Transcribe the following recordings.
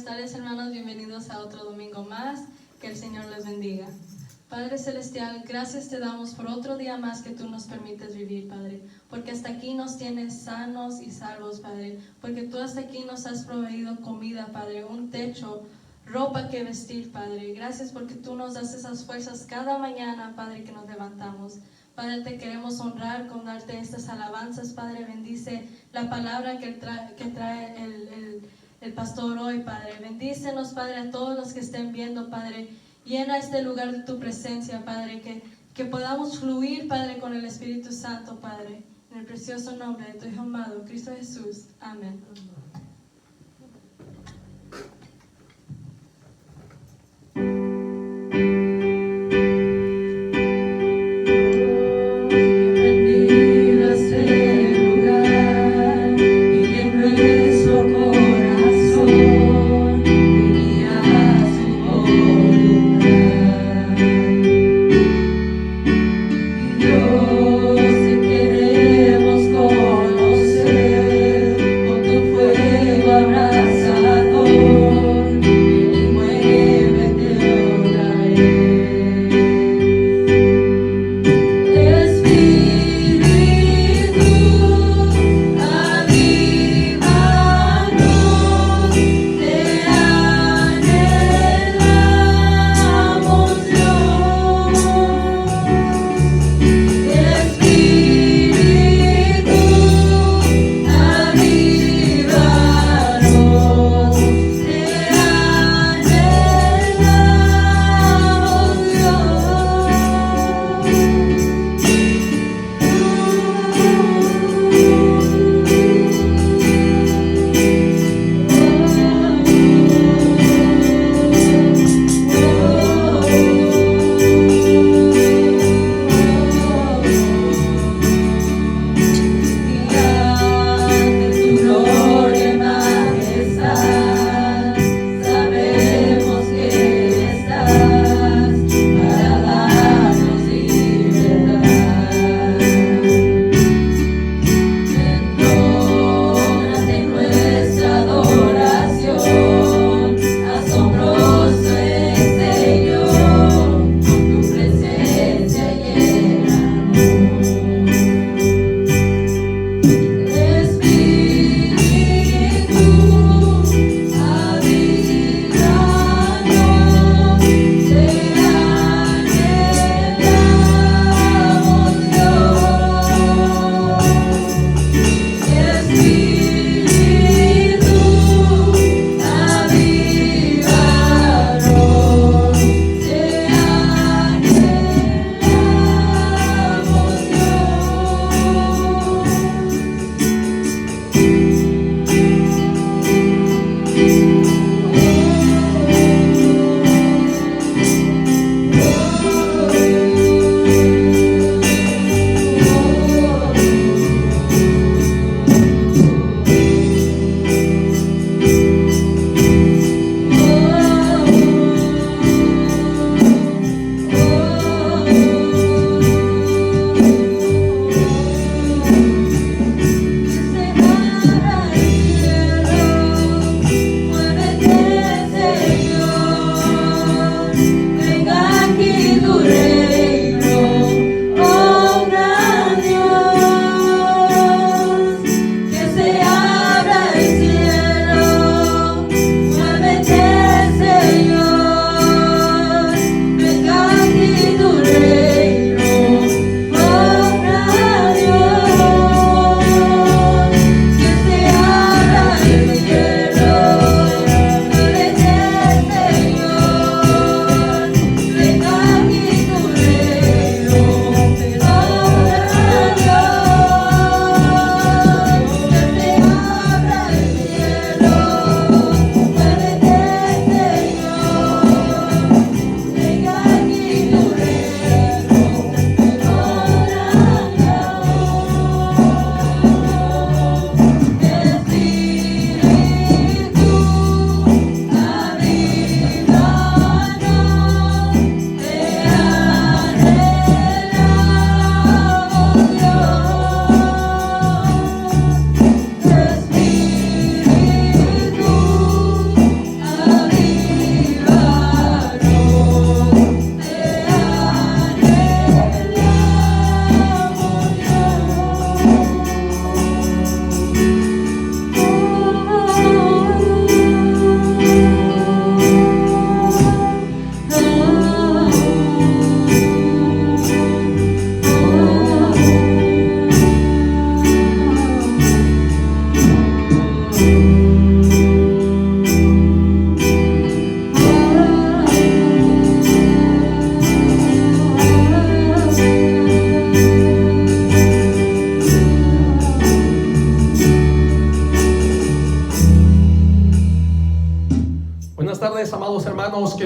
tardes, hermanos. Bienvenidos a otro domingo más. Que el Señor les bendiga. Padre Celestial, gracias te damos por otro día más que tú nos permites vivir, Padre. Porque hasta aquí nos tienes sanos y salvos, Padre. Porque tú hasta aquí nos has proveído comida, Padre, un techo, ropa que vestir, Padre. Gracias porque tú nos das esas fuerzas cada mañana, Padre, que nos levantamos. Padre, te queremos honrar con darte estas alabanzas, Padre. Bendice la palabra que trae el pastor hoy, Padre. Bendícenos, Padre, a todos los que estén viendo, Padre. Llena este lugar de tu presencia, Padre, que podamos fluir, Padre, con el Espíritu Santo, Padre. En el precioso nombre de tu Hijo amado, Cristo Jesús. Amén. Dios, te queremos conocer con tu fuerza.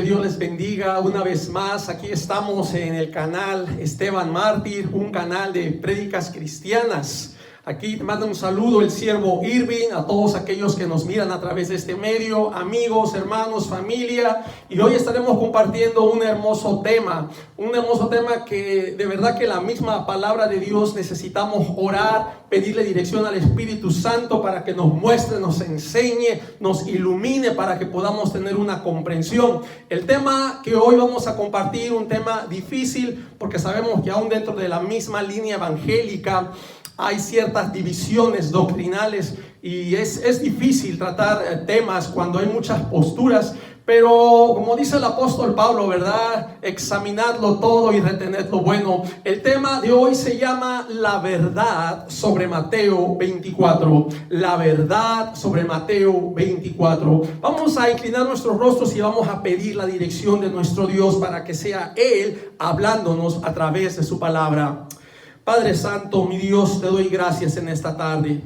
que Dios les bendiga una vez más. Aquí estamos en el canal Esteban Mártir, un canal de prédicas cristianas. Aquí te manda un saludo el siervo Irving, a todos aquellos que nos miran a través de este medio, amigos, hermanos, familia. Y hoy estaremos compartiendo un hermoso tema que de verdad que la misma palabra de Dios necesitamos orar, pedirle dirección al Espíritu Santo para que nos muestre, nos enseñe, nos ilumine para que podamos tener una comprensión. El tema que hoy vamos a compartir, un tema difícil, porque sabemos que aún dentro de la misma línea evangélica hay ciertas divisiones doctrinales y es difícil tratar temas cuando hay muchas posturas, pero como dice el apóstol Pablo, ¿verdad? Examinadlo todo y retened lo bueno. El tema de hoy se llama la verdad sobre Mateo 24. La verdad sobre Mateo 24. Vamos a inclinar nuestros rostros y vamos a pedir la dirección de nuestro Dios para que sea Él hablándonos a través de su palabra. Padre Santo, mi Dios, te doy gracias en esta tarde.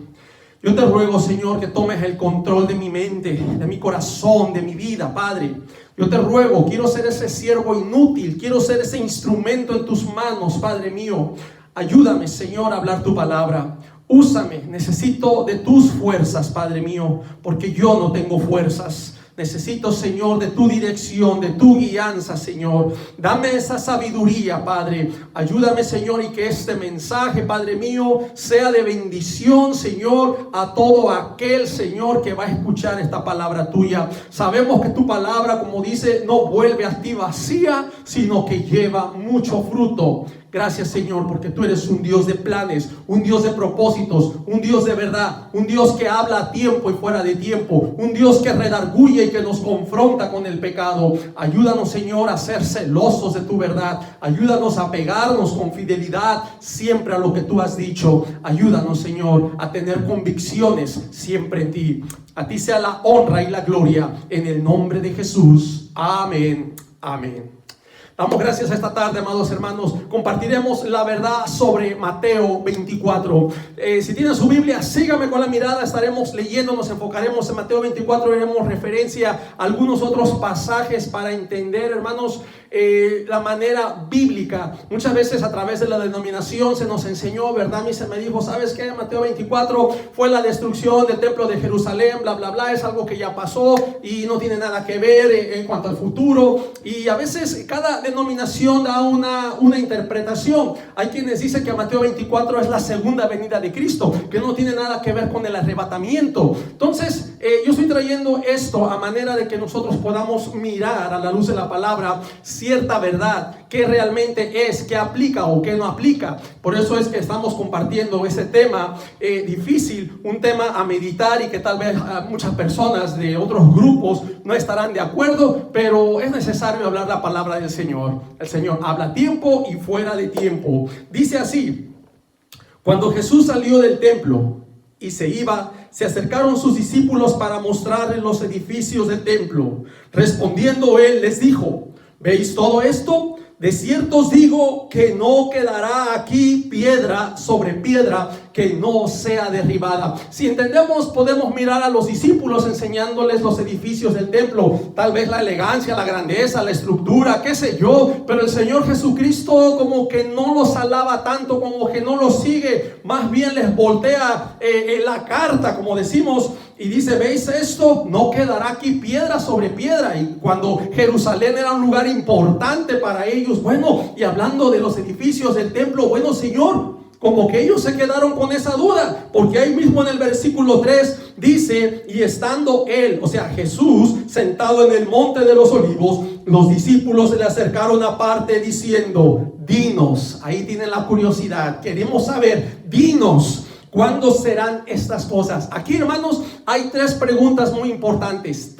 Yo te ruego, Señor, que tomes el control de mi mente, de mi corazón, de mi vida, Padre. Yo te ruego, quiero ser ese siervo inútil, quiero ser ese instrumento en tus manos, Padre mío. Ayúdame, Señor, a hablar tu palabra. Úsame, necesito de tus fuerzas, Padre mío, porque yo no tengo fuerzas. Necesito, Señor, de tu dirección, de tu guianza, Señor. Dame esa sabiduría, Padre. Ayúdame, Señor, y que este mensaje, Padre mío, sea de bendición, Señor, a todo aquel, Señor, que va a escuchar esta palabra tuya. Sabemos que tu palabra, como dice, no vuelve a ti vacía, sino que lleva mucho fruto. Gracias, Señor, porque tú eres un Dios de planes, un Dios de propósitos, un Dios de verdad, un Dios que habla a tiempo y fuera de tiempo, un Dios que redarguye y que nos confronta con el pecado. Ayúdanos, Señor, a ser celosos de tu verdad. Ayúdanos a pegarnos con fidelidad siempre a lo que tú has dicho. Ayúdanos, Señor, a tener convicciones siempre en ti. A ti sea la honra y la gloria en el nombre de Jesús. Amén. Amén. Damos gracias a esta tarde, amados hermanos. Compartiremos la verdad sobre Mateo 24. Si tienen su Biblia, síganme con la mirada. Estaremos leyendo, nos enfocaremos en Mateo 24. Haremos referencia a algunos otros pasajes para entender, hermanos, la manera bíblica. Muchas veces a través de la denominación se nos enseñó, ¿verdad? A mí se me dijo, ¿sabes qué? Mateo 24 fue la destrucción del templo de Jerusalén, bla, bla, bla. Es algo que ya pasó y no tiene nada que ver en cuanto al futuro. Y a veces cada denominación da una interpretación. Hay quienes dicen que Mateo 24 es la segunda venida de Cristo, que no tiene nada que ver con el arrebatamiento. Entonces, yo estoy trayendo esto a manera de que nosotros podamos mirar a la luz de la palabra cierta verdad, qué realmente es, qué aplica o qué no aplica. Por eso es que estamos compartiendo ese tema difícil, un tema a meditar y que tal vez muchas personas de otros grupos no estarán de acuerdo, pero es necesario hablar la palabra del Señor. El Señor habla a tiempo y fuera de tiempo. Dice así: cuando Jesús salió del templo y se iba, se acercaron sus discípulos para mostrarle los edificios del templo. Respondiendo él les dijo: ¿veis todo esto? De cierto os digo que no quedará aquí piedra sobre piedra que no sea derribada. Si entendemos, podemos mirar a los discípulos enseñándoles los edificios del templo, tal vez la elegancia, la grandeza, la estructura, qué sé yo, pero el Señor Jesucristo como que no los alaba tanto, como que no los sigue, más bien les voltea la carta, como decimos, y dice: ¿veis esto? No quedará aquí piedra sobre piedra. Y cuando Jerusalén era un lugar importante para ellos, bueno, y hablando de los edificios del templo, bueno, Señor, como que ellos se quedaron con esa duda, porque ahí mismo en el versículo 3 dice: y estando él, o sea Jesús, sentado en el monte de los olivos, los discípulos se le acercaron aparte diciendo: dinos, ahí tienen la curiosidad, queremos saber, dinos, ¿cuándo serán estas cosas? Aquí, hermanos, hay tres preguntas muy importantes.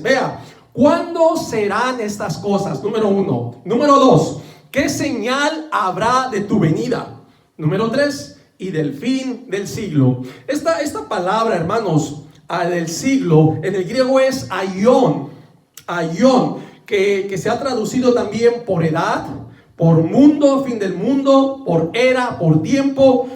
Vea, ¿cuándo serán estas cosas? Número 1. Número 2, ¿qué señal habrá de tu venida? Número 3, y del fin del siglo. Esta palabra, hermanos, del siglo, en el griego es aion, que se ha traducido también por edad, por mundo, fin del mundo, por era, por tiempo.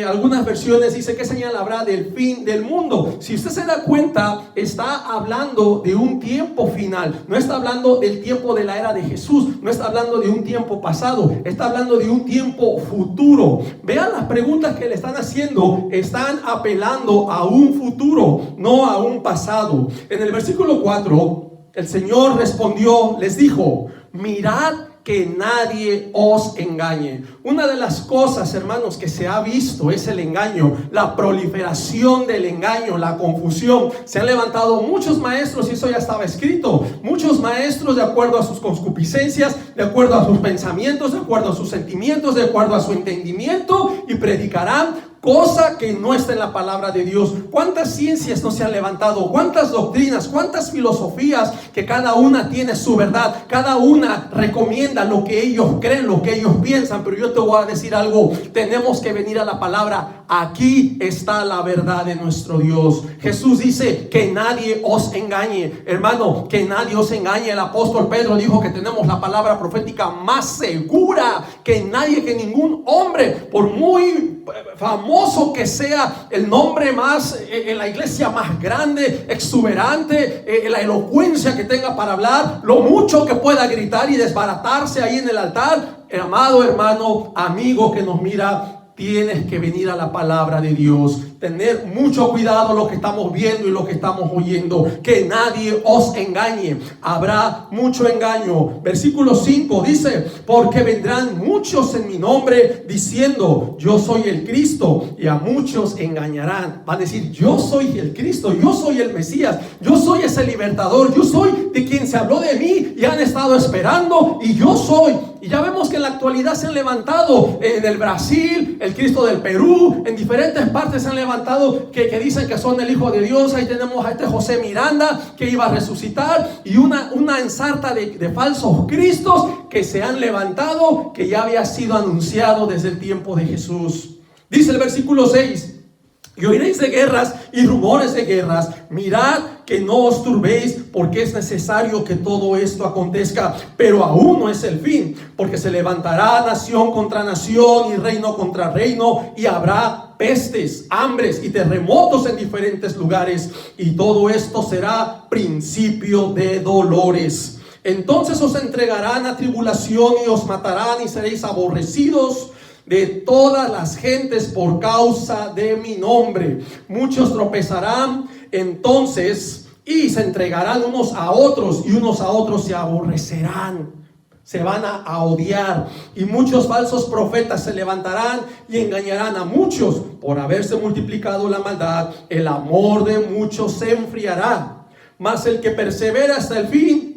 Algunas versiones dice qué señal habrá del fin del mundo. Si usted se da cuenta, está hablando de un tiempo final. No está hablando del tiempo de la era de Jesús. No está hablando de un tiempo pasado. Está hablando de un tiempo futuro. Vean las preguntas que le están haciendo. Están apelando a un futuro, no a un pasado. En el versículo 4, el Señor respondió, les dijo: mirad que nadie os engañe. Una de las cosas, hermanos, que se ha visto es el engaño, la proliferación del engaño, la confusión. Se han levantado muchos maestros, y eso ya estaba escrito, muchos maestros de acuerdo a sus concupiscencias, de acuerdo a sus pensamientos, de acuerdo a sus sentimientos, de acuerdo a su entendimiento, y predicarán cosa que no está en la palabra de Dios. ¿Cuántas ciencias no se han levantado? ¿Cuántas doctrinas? ¿Cuántas filosofías que cada una tiene su verdad? Cada una recomienda lo que ellos creen, lo que ellos piensan. Pero yo te voy a decir algo. Tenemos que venir a la palabra. Aquí está la verdad de nuestro Dios. Jesús dice que nadie os engañe. Hermano, que nadie os engañe. El apóstol Pedro dijo que tenemos la palabra profética más segura que nadie, que ningún hombre, por muy famoso que sea, el nombre más en la iglesia más grande, exuberante, la elocuencia que tenga para hablar, lo mucho que pueda gritar y desbaratarse ahí en el altar. Amado hermano, amigo que nos mira, tienes que venir a la palabra de Dios. Tener mucho cuidado lo que estamos viendo y lo que estamos oyendo. Que nadie os engañe. Habrá mucho engaño. Versículo 5 dice: porque vendrán muchos en mi nombre diciendo: yo soy el Cristo, y a muchos engañarán. Van a decir: yo soy el Cristo, yo soy el Mesías, yo soy ese libertador, yo soy de quien se habló de mí y han estado esperando, y yo soy. Y ya vemos que en la actualidad se han levantado en el Brasil, el Cristo del Perú, en diferentes partes se han levantado que dicen que son el Hijo de Dios. Ahí tenemos a este José Miranda que iba a resucitar, y una ensarta de falsos cristos que se han levantado, que ya había sido anunciado desde el tiempo de Jesús. Dice el versículo 6: y oiréis de guerras y rumores de guerras. Mirad que no os turbéis, porque es necesario que todo esto acontezca, pero aún no es el fin, porque se levantará nación contra nación y reino contra reino, y habrá pestes, hambres y terremotos en diferentes lugares, y todo esto será principio de dolores. Entonces os entregarán a tribulación y os matarán, y seréis aborrecidos de todas las gentes por causa de mi nombre. Muchos tropezarán entonces y se entregarán unos a otros, y unos a otros se aborrecerán. Se van a odiar, y muchos falsos profetas se levantarán y engañarán a muchos. Por haberse multiplicado la maldad, el amor de muchos se enfriará. Mas el que persevera hasta el fin,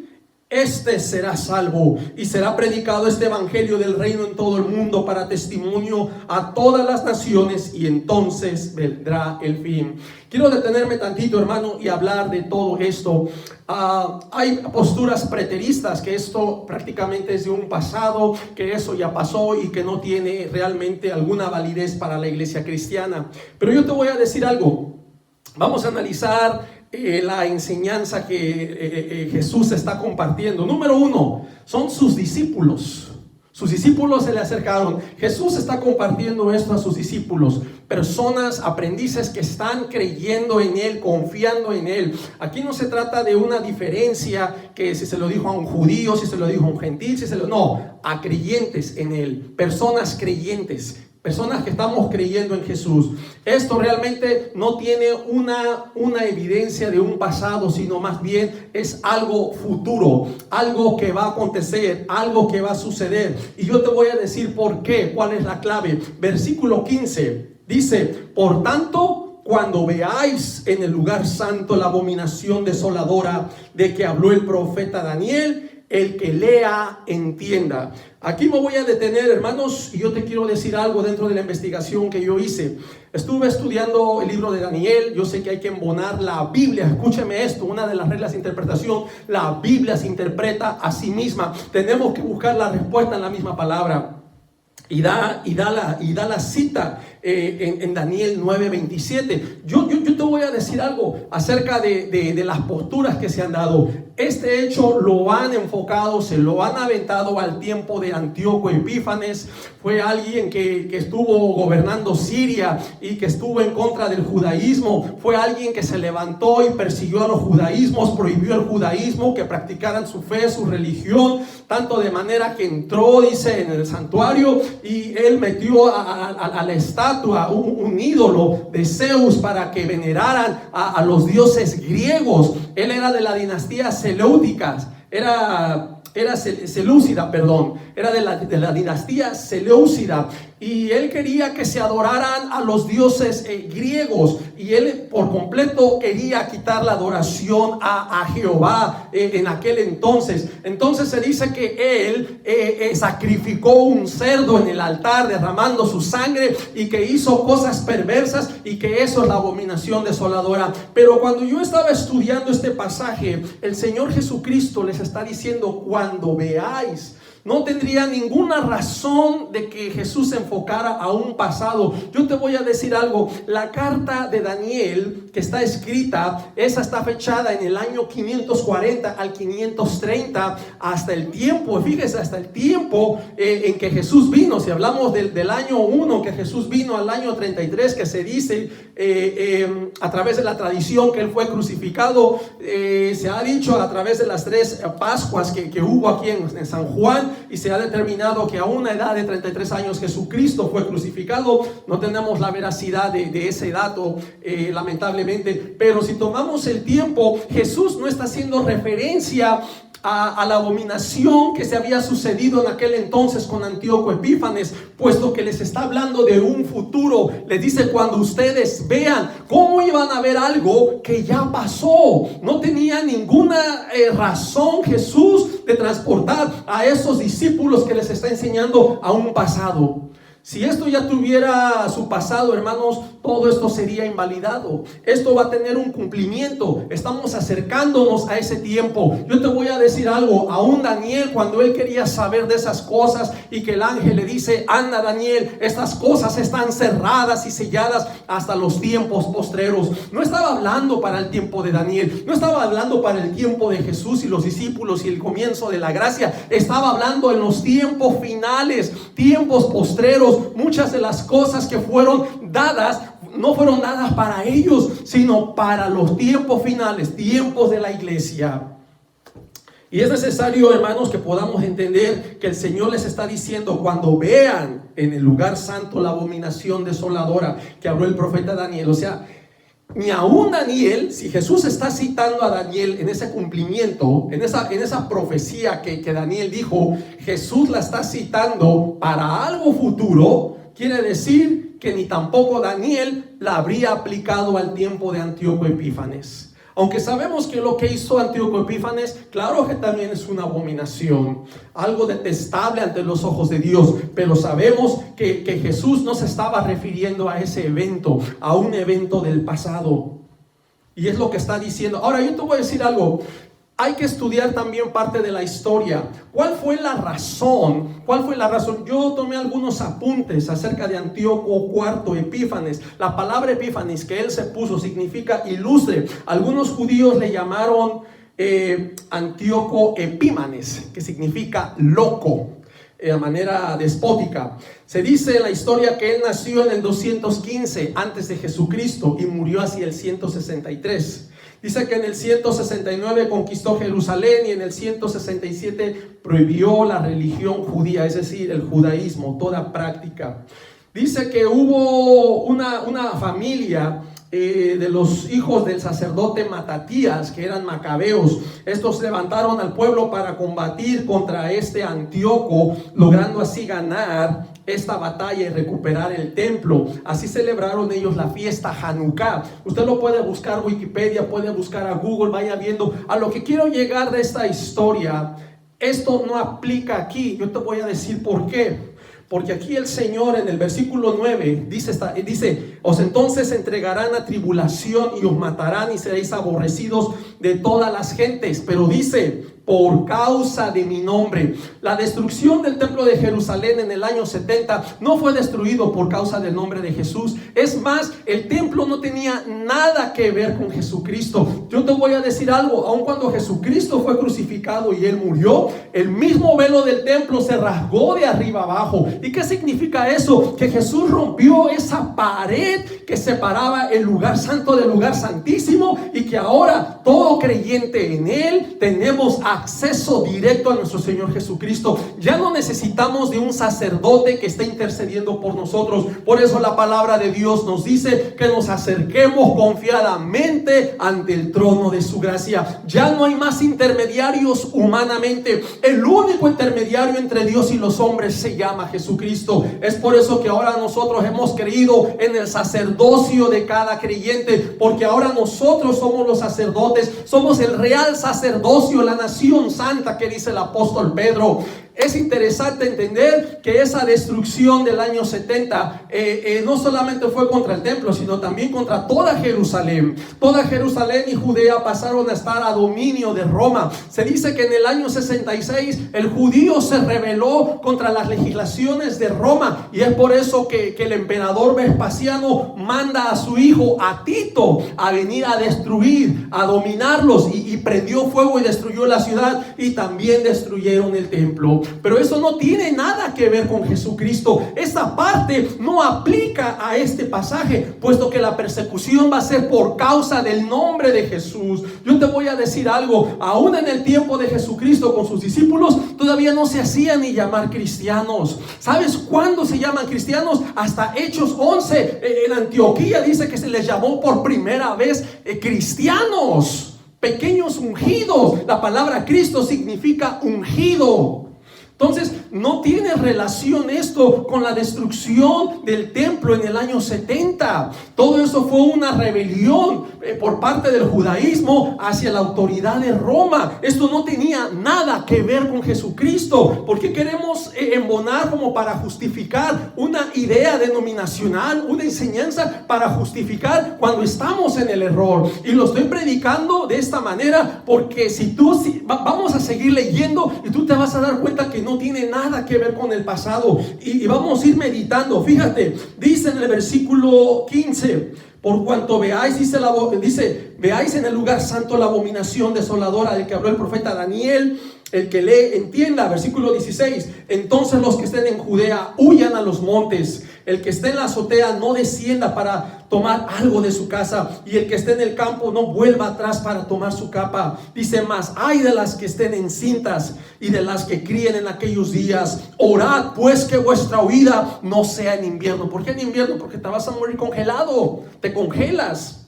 este será salvo. Y será predicado este evangelio del reino en todo el mundo para testimonio a todas las naciones, y entonces vendrá el fin. Quiero detenerme tantito, hermano, y hablar de todo esto. Hay posturas preteristas, que esto prácticamente es de un pasado, que eso ya pasó y que no tiene realmente alguna validez para la iglesia cristiana. Pero yo te voy a decir algo. Vamos a analizar la enseñanza que Jesús está compartiendo. Número 1, son sus discípulos. Sus discípulos se le acercaron. Jesús está compartiendo esto a sus discípulos, personas, aprendices que están creyendo en Él, confiando en Él. Aquí no se trata de una diferencia que si se lo dijo a un judío, si se lo dijo a un gentil, no, a creyentes en Él, personas creyentes. Personas que estamos creyendo en Jesús. Esto realmente no tiene una evidencia de un pasado, sino más bien es algo futuro, algo que va a acontecer, algo que va a suceder. Y yo te voy a decir por qué, cuál es la clave. Versículo 15 dice: por tanto, cuando veáis en el lugar santo la abominación desoladora de que habló el profeta Daniel, el que lea entienda. Aquí me voy a detener, hermanos, y yo te quiero decir algo dentro de la investigación que yo hice. Estuve estudiando el libro de Daniel. Yo sé que hay que embonar la Biblia. Escúcheme esto, una de las reglas de interpretación: la Biblia se interpreta a sí misma. Tenemos que buscar la respuesta en la misma palabra. Y da la cita en Daniel 9:27. Yo te voy a decir algo acerca de las posturas que se han dado. Este hecho lo han enfocado, se lo han aventado al tiempo de Antíoco Epífanes. Fue alguien que estuvo gobernando Siria y que estuvo en contra del judaísmo. Fue alguien que se levantó y persiguió a los judaísmos, prohibió el judaísmo, que practicaran su fe, su religión, tanto de manera que entró, dice, en el santuario, y él metió a la estatua un ídolo de Zeus para que veneraran a los dioses griegos. Él era de la dinastía Seleucida, era de la dinastía Seleucida, y él quería que se adoraran a los dioses griegos, y él por completo quería quitar la adoración a Jehová en aquel entonces. Entonces se dice que él sacrificó un cerdo en el altar derramando su sangre, y que hizo cosas perversas, y que eso es la abominación desoladora. Pero cuando yo estaba estudiando este pasaje, el Señor Jesucristo les está diciendo: cuando veáis. No tendría ninguna razón de que Jesús se enfocara a un pasado. Yo te voy a decir algo. La carta de Daniel que está escrita, esa está fechada en el año 540 al 530, hasta el tiempo, fíjese, hasta el tiempo en que Jesús vino. Si hablamos del año 1 que Jesús vino al año 33, que se dice a través de la tradición que él fue crucificado, se ha dicho a través de las 3 Pascuas que hubo aquí en San Juan, y se ha determinado que a una edad de 33 años Jesucristo fue crucificado. No tenemos la veracidad de ese dato, lamentablemente, pero si tomamos el tiempo, Jesús no está haciendo referencia a la abominación que se había sucedido en aquel entonces con Antíoco Epífanes, puesto que les está hablando de un futuro. Les dice: cuando ustedes vean. ¿Cómo iban a ver algo que ya pasó? No tenía ninguna razón Jesús de transportar a esos discípulos que les está enseñando a un pasado. Si esto ya tuviera su pasado, hermanos, todo esto sería invalidado. Esto va a tener un cumplimiento. Estamos acercándonos a ese tiempo. Yo te voy a decir algo. Aún Daniel, cuando él quería saber de esas cosas, y que el ángel le dice: anda, Daniel, estas cosas están cerradas y selladas hasta los tiempos postreros. No estaba hablando para el tiempo de Daniel, no estaba hablando para el tiempo de Jesús y los discípulos y el comienzo de la gracia. Estaba hablando en los tiempos finales, tiempos postreros. Muchas de las cosas que fueron dadas no fueron dadas para ellos, sino para los tiempos finales, tiempos de la iglesia. Y es necesario, hermanos, que podamos entender que el Señor les está diciendo: cuando vean en el lugar santo la abominación desoladora que habló el profeta Daniel. O sea, ni aún Daniel, si Jesús está citando a Daniel en ese cumplimiento, en esa profecía que Daniel dijo, Jesús la está citando para algo futuro, quiere decir que ni tampoco Daniel la habría aplicado al tiempo de Antíoco Epífanes. Aunque sabemos que lo que hizo Antíoco Epífanes, claro que también es una abominación, algo detestable ante los ojos de Dios, pero sabemos que Jesús no se estaba refiriendo a ese evento, a un evento del pasado. Y es lo que está diciendo. Ahora yo te voy a decir algo. Hay que estudiar también parte de la historia. ¿Cuál fue la razón? Yo tomé algunos apuntes acerca de Antíoco IV Epífanes. La palabra Epífanes que él se puso significa ilustre. Algunos judíos le llamaron Antíoco Epímanes, que significa loco, de manera despótica. Se dice en la historia que él nació en el 215 antes de Jesucristo y murió hacia el 163. Dice que en el 169 conquistó Jerusalén, y en el 167 prohibió la religión judía, es decir, el judaísmo, toda práctica. Dice que hubo una familia de los hijos del sacerdote Matatías, que eran macabeos. Estos levantaron al pueblo para combatir contra este Antíoco, logrando así ganar esta batalla y recuperar el templo. Así celebraron ellos la fiesta Hanukkah. Usted lo puede buscar, Wikipedia, puede buscar a Google, vaya viendo. A lo que quiero llegar de esta historia, esto no aplica aquí. Yo te voy a decir por qué. Porque aquí el Señor en el versículo 9 dice: os entonces entregarán a tribulación y os matarán y seréis aborrecidos de todas las gentes. Pero dice: por causa de mi nombre. La destrucción del templo de Jerusalén en el año 70 no fue destruido por causa del nombre de Jesús. Es más, el templo no tenía nada que ver con Jesucristo. Yo te voy a decir algo, aun cuando Jesucristo fue crucificado y Él murió, el mismo velo del templo se rasgó de arriba abajo. ¿Y qué significa eso? Que Jesús rompió esa pared que separaba el lugar santo del lugar santísimo, y que ahora todo creyente en Él tenemos acceso directo a nuestro Señor Jesucristo. Ya no necesitamos de un sacerdote que esté intercediendo por nosotros. Por eso la palabra de Dios nos dice que nos acerquemos confiadamente ante el trono de su gracia. Ya no hay más intermediarios humanamente. El único intermediario entre Dios y los hombres se llama Jesucristo. Es por eso que ahora nosotros hemos creído en el sacerdocio de cada creyente, porque ahora nosotros somos los sacerdotes, somos el real sacerdocio, la nación santa que dice el apóstol Pedro. Es interesante entender que esa destrucción del año 70 no solamente fue contra el templo, sino también contra toda Jerusalén. Toda Jerusalén y Judea pasaron a estar a dominio de Roma. Se dice que en el año 66 el judío se rebeló contra las legislaciones de Roma, y es por eso que el emperador Vespasiano manda a su hijo, a Tito, a venir a destruir, a dominarlos, y prendió fuego y destruyó la ciudad, y también destruyeron el templo. Pero eso no tiene nada que ver con Jesucristo. Esa parte no aplica a este pasaje, puesto que la persecución va a ser por causa del nombre de Jesús. Yo te voy a decir algo, aún en el tiempo de Jesucristo con sus discípulos, todavía no se hacían ni llamar cristianos. ¿Sabes cuándo se llaman cristianos? Hasta Hechos 11, en Antioquía dice que se les llamó por primera vez cristianos, pequeños ungidos. La palabra Cristo significa ungido. Entonces, no tiene relación esto con la destrucción del templo en el año 70. Todo eso fue una rebelión por parte del judaísmo hacia la autoridad de Roma. Esto no tenía nada que ver con Jesucristo. ¿Por qué queremos embonar como para justificar una idea denominacional, una enseñanza para justificar cuando estamos en el error? Y lo estoy predicando de esta manera porque vamos a seguir leyendo y tú te vas a dar cuenta que no tiene nada que ver con el pasado, y vamos a ir meditando. Fíjate, dice en el versículo 15: por cuanto veáis, dice, veáis en el lugar santo la abominación desoladora del que habló el profeta Daniel. El que lee entienda. Versículo 16: entonces los que estén en Judea huyan a los montes, el que esté en la azotea no descienda para tomar algo de su casa, y el que esté en el campo no vuelva atrás para tomar su capa. Dice más: ay de las que estén encintas y de las que críen en aquellos días. Orad pues que vuestra huida no sea en invierno. ¿Por qué en invierno? Porque te vas a morir congelado, te congelas.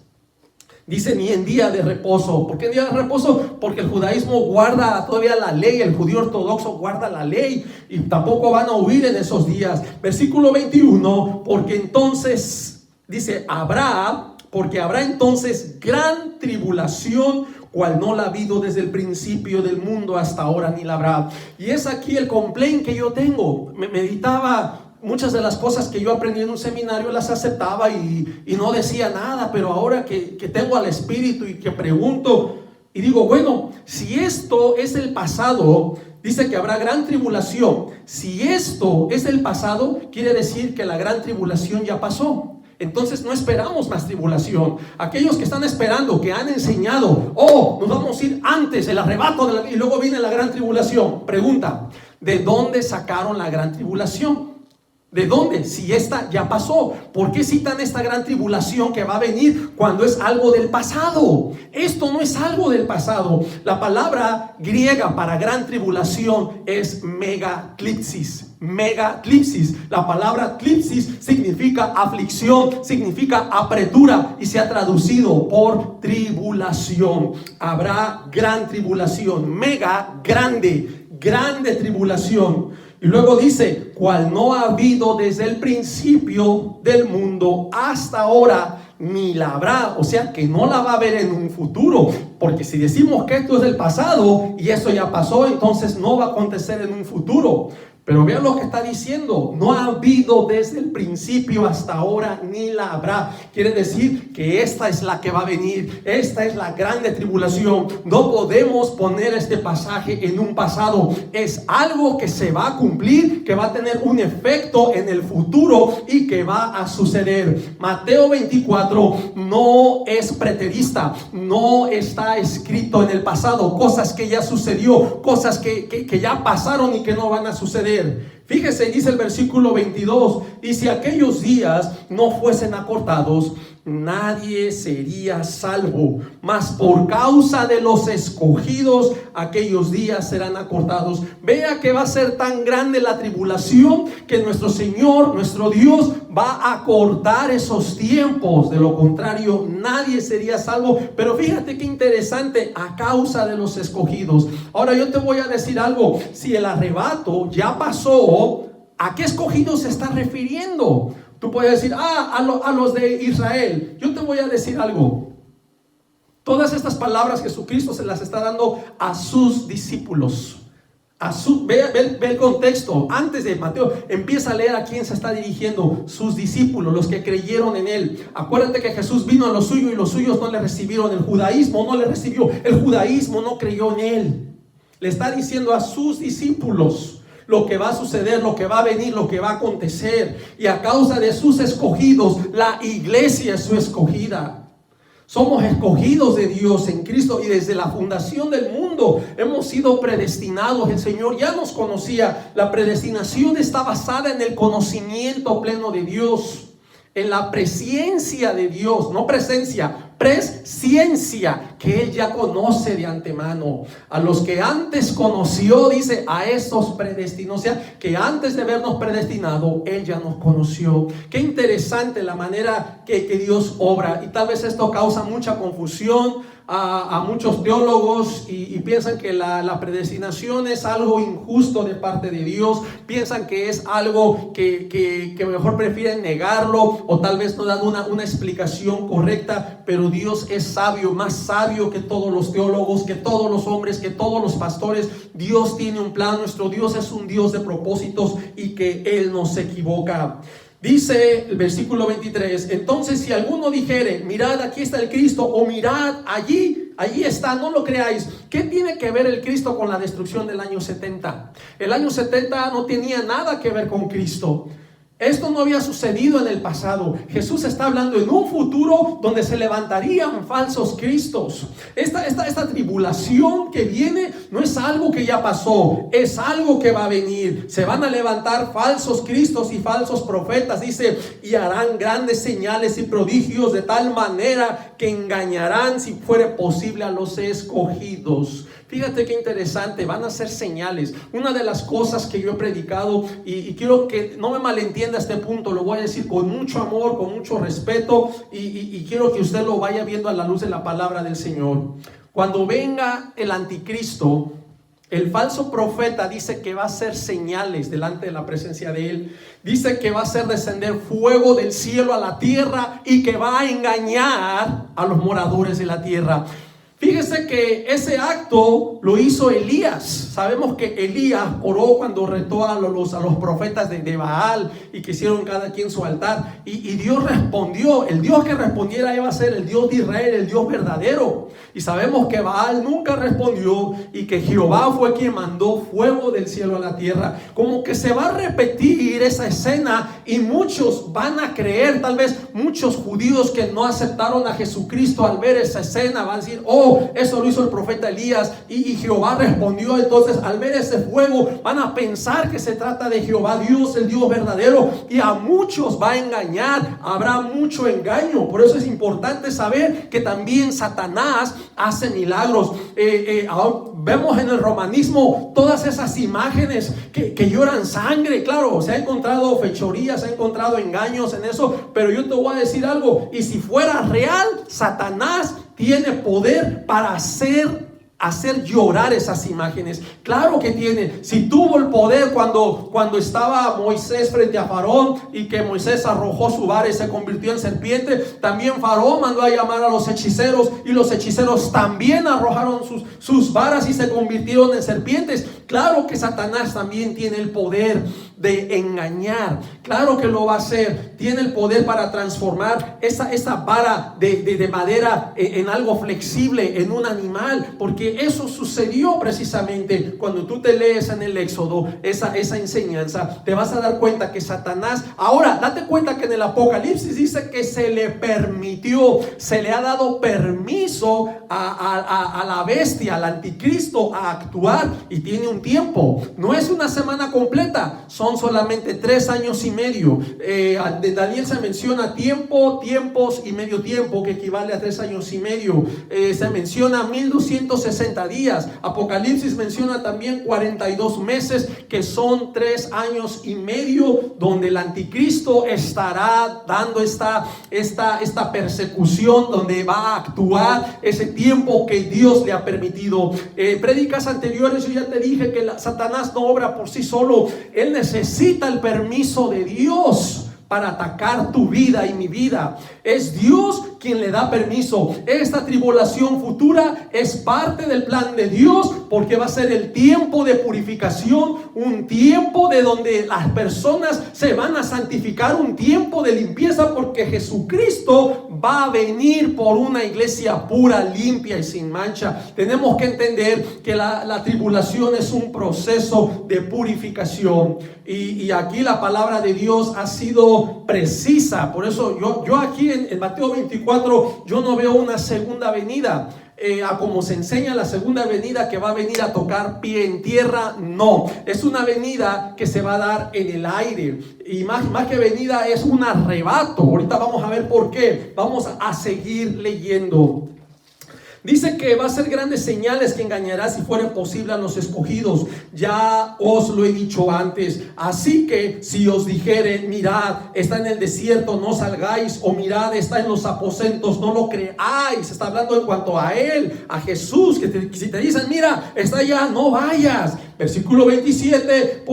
Dice ni en día de reposo. ¿Por qué en día de reposo? Porque el judaísmo guarda todavía la ley, el judío ortodoxo guarda la ley, y tampoco van a huir en esos días. Versículo 21: porque entonces, dice, porque habrá entonces gran tribulación, cual no la ha habido desde el principio del mundo hasta ahora, ni la habrá. Y es aquí el complaint que yo tengo. Me meditaba. Muchas de las cosas que yo aprendí en un seminario las aceptaba y no decía nada, pero ahora que tengo al Espíritu y que pregunto y digo, bueno, si esto es el pasado, dice que habrá gran tribulación. Si esto es el pasado, quiere decir que la gran tribulación ya pasó. Entonces no esperamos más tribulación. Aquellos que están esperando, que han enseñado, nos vamos a ir antes, el arrebato y luego viene la gran tribulación. Pregunta, ¿de dónde sacaron la gran tribulación? ¿De dónde? Si esta ya pasó. ¿Por qué citan esta gran tribulación que va a venir cuando es algo del pasado? Esto no es algo del pasado. La palabra griega para gran tribulación es megaklipsis. Megaklipsis. La palabra klipsis significa aflicción, significa apretura, y se ha traducido por tribulación. Habrá gran tribulación. Mega, grande tribulación. Y luego dice, cual no ha habido desde el principio del mundo hasta ahora, ni la habrá. O sea que no la va a haber en un futuro, porque si decimos que esto es del pasado y eso ya pasó, entonces no va a acontecer en un futuro. Pero vean lo que está diciendo: no ha habido desde el principio hasta ahora, ni la habrá. Quiere decir que esta es la que va a venir. Esta es la grande tribulación. No podemos poner este pasaje en un pasado. Es algo que se va a cumplir, que va a tener un efecto en el futuro y que va a suceder. Mateo 24 no es preterista, no está escrito en el pasado, cosas que ya sucedió, cosas que ya pasaron y que no van a suceder. Fíjese, dice el versículo 22: y si aquellos días no fuesen acortados, nadie sería salvo, mas por causa de los escogidos aquellos días serán acortados. Vea que va a ser tan grande la tribulación que nuestro Señor, nuestro Dios, va a acortar esos tiempos. De lo contrario, nadie sería salvo. Pero fíjate qué interesante: a causa de los escogidos. Ahora yo te voy a decir algo: si el arrebato ya pasó, ¿a qué escogidos se está refiriendo? Tú puedes decir, a los de Israel. Yo te voy a decir algo: todas estas palabras Jesucristo se las está dando a sus discípulos. Ve el contexto. Antes de Mateo, empieza a leer a quién se está dirigiendo: sus discípulos, los que creyeron en él. Acuérdate que Jesús vino a los suyos y los suyos no le recibieron. El judaísmo no le recibió. El judaísmo no creyó en él. Le está diciendo a sus discípulos lo que va a suceder, lo que va a venir, lo que va a acontecer. Y a causa de sus escogidos, la iglesia es su escogida. Somos escogidos de Dios en Cristo, y desde la fundación del mundo hemos sido predestinados. El Señor ya nos conocía. La predestinación está basada en el conocimiento pleno de Dios, en la presciencia de Dios, no presencia, presciencia, que Él ya conoce de antemano. A los que antes conoció, dice, a estos predestinó. O sea, que antes de vernos predestinado, Él ya nos conoció. Qué interesante la manera que Dios obra. Y tal vez esto causa mucha confusión a muchos teólogos, y piensan que la predestinación es algo injusto de parte de Dios. Piensan que es algo que mejor prefieren negarlo, o tal vez no dan una explicación correcta. Pero Dios es sabio, más sabio que todos los teólogos, que todos los hombres, que todos los pastores. Dios tiene un plan. Nuestro Dios es un Dios de propósitos, y que Él no se equivoca. Dice el versículo 23: entonces si alguno dijere, mirad, aquí está el Cristo, o mirad, allí está, no lo creáis. ¿Qué tiene que ver el Cristo con la destrucción del año 70? El año 70 no tenía nada que ver con Cristo. Esto no había sucedido en el pasado. Jesús está hablando en un futuro donde se levantarían falsos cristos. Esta tribulación que viene no es algo que ya pasó, es algo que va a venir. Se van a levantar falsos cristos y falsos profetas, dice, y harán grandes señales y prodigios, de tal manera que engañarán, si fuere posible, a los escogidos. Fíjate qué interesante, van a ser señales. Una de las cosas que yo he predicado, y quiero que no me malentienda este punto, lo voy a decir con mucho amor, con mucho respeto, y quiero que usted lo vaya viendo a la luz de la palabra del Señor. Cuando venga el anticristo, el falso profeta dice que va a hacer señales delante de la presencia de él. Dice que va a hacer descender fuego del cielo a la tierra, y que va a engañar a los moradores de la tierra. Fíjese que ese acto lo hizo Elías. Sabemos que Elías oró cuando retó a los profetas de Baal, y que hicieron cada quien su altar, y Dios respondió. El Dios que respondiera iba a ser el Dios de Israel, el Dios verdadero. Y sabemos que Baal nunca respondió, y que Jehová fue quien mandó fuego del cielo a la tierra. Como que se va a repetir esa escena, y muchos van a creer, tal vez muchos judíos que no aceptaron a Jesucristo, al ver esa escena van a decir, eso lo hizo el profeta Elías, y Jehová respondió. Entonces, al ver ese fuego, van a pensar que se trata de Jehová Dios, el Dios verdadero, y a muchos va a engañar. Habrá mucho engaño. Por eso es importante saber que también Satanás hace milagros. Vemos en el romanismo todas esas imágenes que lloran sangre. Claro, se ha encontrado fechorías, se ha encontrado engaños en eso, pero yo te voy a decir algo: y si fuera real, Satanás tiene poder para hacer llorar esas imágenes. Claro que tiene. Si tuvo el poder cuando estaba Moisés frente a Faraón, y que Moisés arrojó su vara y se convirtió en serpiente, también Faraón mandó a llamar a los hechiceros, y los hechiceros también arrojaron sus varas y se convirtieron en serpientes. Claro que Satanás también tiene el poder de engañar. Claro que lo va a hacer. Tiene el poder para transformar esa vara de madera en algo flexible, en un animal. Porque eso sucedió precisamente cuando tú te lees en el Éxodo esa enseñanza. Te vas a dar cuenta que Satanás, ahora date cuenta que en el Apocalipsis dice que se le permitió, se le ha dado permiso a la bestia, al anticristo, a actuar, y tiene un tiempo. No es una semana completa, son solamente 3 años y medio. De Daniel se menciona tiempo, tiempos y medio tiempo, que equivale a 3 años y medio. Se menciona 1260 días. Apocalipsis menciona también 42 meses, que son 3 años y medio, donde el anticristo estará dando esta persecución, donde va a actuar ese tiempo que Dios le ha permitido. Prédicas anteriores yo ya te dije que Satanás no obra por sí solo. Él necesita el permiso de Dios para atacar tu vida y mi vida. Es Dios quien le da permiso. Esta tribulación futura es parte del plan de Dios, porque va a ser el tiempo de purificación, un tiempo de donde las personas se van a santificar, un tiempo de limpieza, porque Jesucristo va a venir por una iglesia pura, limpia y sin mancha. Tenemos que entender que la tribulación es un proceso de purificación, y aquí la palabra de Dios ha sido precisa. Por eso yo aquí en Mateo 24 yo no veo una segunda venida. A como se enseña la segunda venida, que va a venir a tocar pie en tierra, no. Es una venida que se va a dar en el aire, y más que venida es un arrebato. Ahorita vamos a ver por qué. Vamos a seguir leyendo. Dice que va a ser grandes señales que engañará, si fuera posible, a los escogidos. Ya os lo he dicho antes. Así que si os dijeren, mirad, está en el desierto, no salgáis, o mirad, está en los aposentos, no lo creáis. Está hablando en cuanto a Él, a Jesús, que si te dicen, mira, está allá, no vayas. Versículo 27,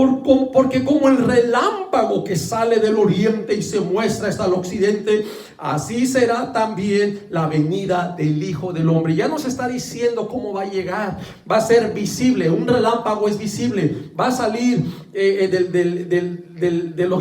porque como el relámpago que sale del oriente y se muestra hasta el occidente, así será también la venida del Hijo del Hombre. Ya nos está diciendo cómo va a llegar. Va a ser visible. Un relámpago es visible. Va a salir del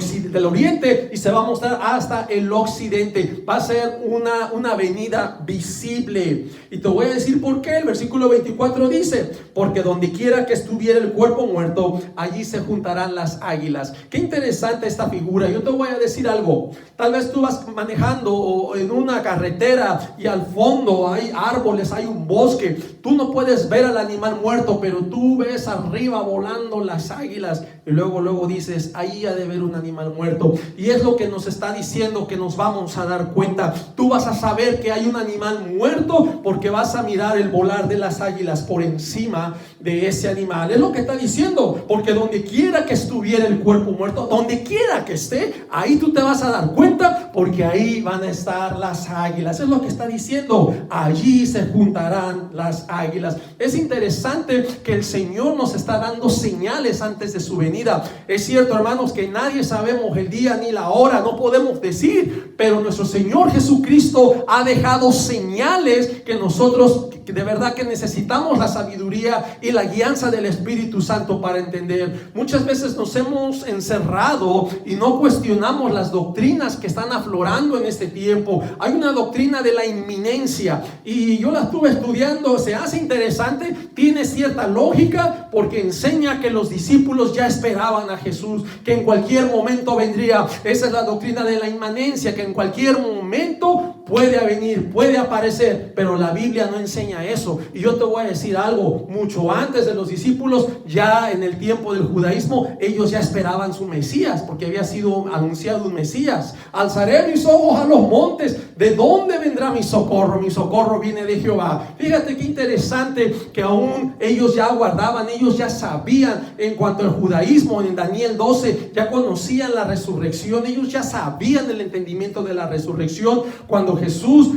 oriente y se va a mostrar hasta el occidente. Va a ser una venida visible. Y te voy a decir por qué. El versículo 24 dice, porque donde quiera que estuviera el cuerpo muerto, allí se juntarán las águilas. Qué interesante esta figura. Yo te voy a decir algo. Tal vez tú vas manejando en una carretera y al fondo hay árboles, hay un bosque. Tú no puedes ver al animal muerto, pero tú ves arriba volando las águilas, y luego dices, ahí ha de haber un animal muerto. Y es lo que nos está diciendo, que nos vamos a dar cuenta. Tú vas a saber que hay un animal muerto porque vas a mirar el volar de las águilas por encima de ese animal. Es lo que está diciendo, porque donde quiera que estuviera el cuerpo muerto, donde quiera que esté, ahí tú te vas a dar cuenta, porque ahí van a estar las águilas. Es lo que está diciendo, allí se juntarán las águilas. Es interesante que el Señor nos está dando señales antes de su venida. Es cierto, hermanos, que nadie sabemos el día ni la hora, no podemos decir, pero nuestro Señor Jesucristo ha dejado señales que nosotros de verdad que necesitamos la sabiduría y la guianza del Espíritu Santo para entender. Muchas veces nos hemos encerrado y no cuestionamos las doctrinas que están aflorando en este tiempo. Hay una doctrina de la inminencia, y yo la estuve estudiando. Se hace interesante, tiene cierta lógica, porque enseña que los discípulos ya esperaban a Jesús, que en cualquier momento vendría. Esa es la doctrina de la inmanencia, que en cualquier momento puede venir, puede aparecer, pero la Biblia no enseña eso. Y yo te voy a decir algo, mucho antes de los discípulos, ya en el tiempo del judaísmo, ellos ya esperaban su Mesías, porque había sido anunciado un Mesías. Alzaré mis ojos a los montes, ¿de dónde vendrá mi socorro? Mi socorro viene de Jehová. Fíjate qué interesante, que aún ellos ya guardaban, ellos ya sabían en cuanto al judaísmo. En Daniel 12 ya conocían la resurrección, ellos ya sabían el entendimiento de la resurrección. Cuando Jesús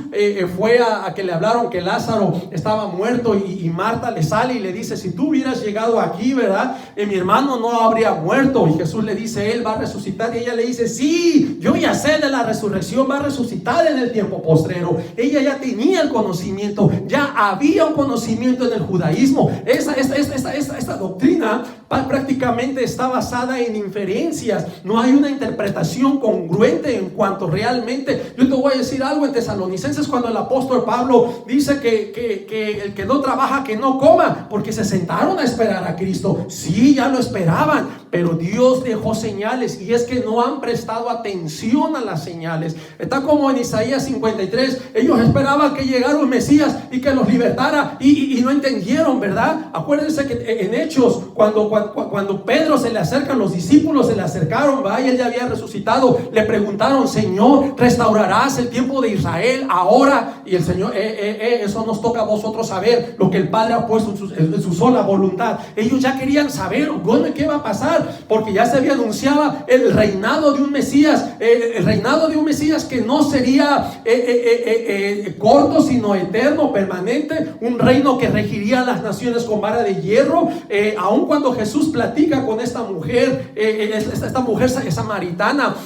fue a que le hablaron que Lázaro estaba muerto y Marta le sale y le dice, si tú hubieras llegado aquí, ¿verdad? Mi hermano no habría muerto. Y Jesús le dice, él va a resucitar. Y ella le dice, sí, yo ya sé de la resurrección, va a resucitar en el tiempo postrero. Ella ya tenía el conocimiento, ya había un conocimiento en el judaísmo. Esta doctrina prácticamente está basada en inferencias. No hay una interpretación congruente en cuanto realmente. Yo te voy a decir algo en Tesalonicenses, cuando el apóstol Pablo dice que el que no trabaja, que no coma, porque se sentaron a esperar a Cristo. Sí, ya lo esperaban, pero Dios dejó señales, y es que no han prestado atención a las señales. Está como en Isaías 53, ellos esperaban que llegara un Mesías y que los libertara, y no entendieron, ¿verdad? Acuérdense que en Hechos, cuando Pedro se le acercan, los discípulos se le acercaron, ¿verdad? Y él ya había resucitado. Le preguntaron, Señor, ¿restaurarás el tiempo de Israel ahora? Y el Señor, eso nos toca a vosotros saber, lo que el Padre ha puesto en su sola voluntad. Ellos ya querían saber, bueno, ¿qué va a pasar? Porque ya se había anunciado el reinado de un Mesías, el reinado de un Mesías que no sería corto, sino eterno, permanente, un reino que regiría a las naciones con vara de hierro. Aun cuando Jesús platica con esta mujer samaritana,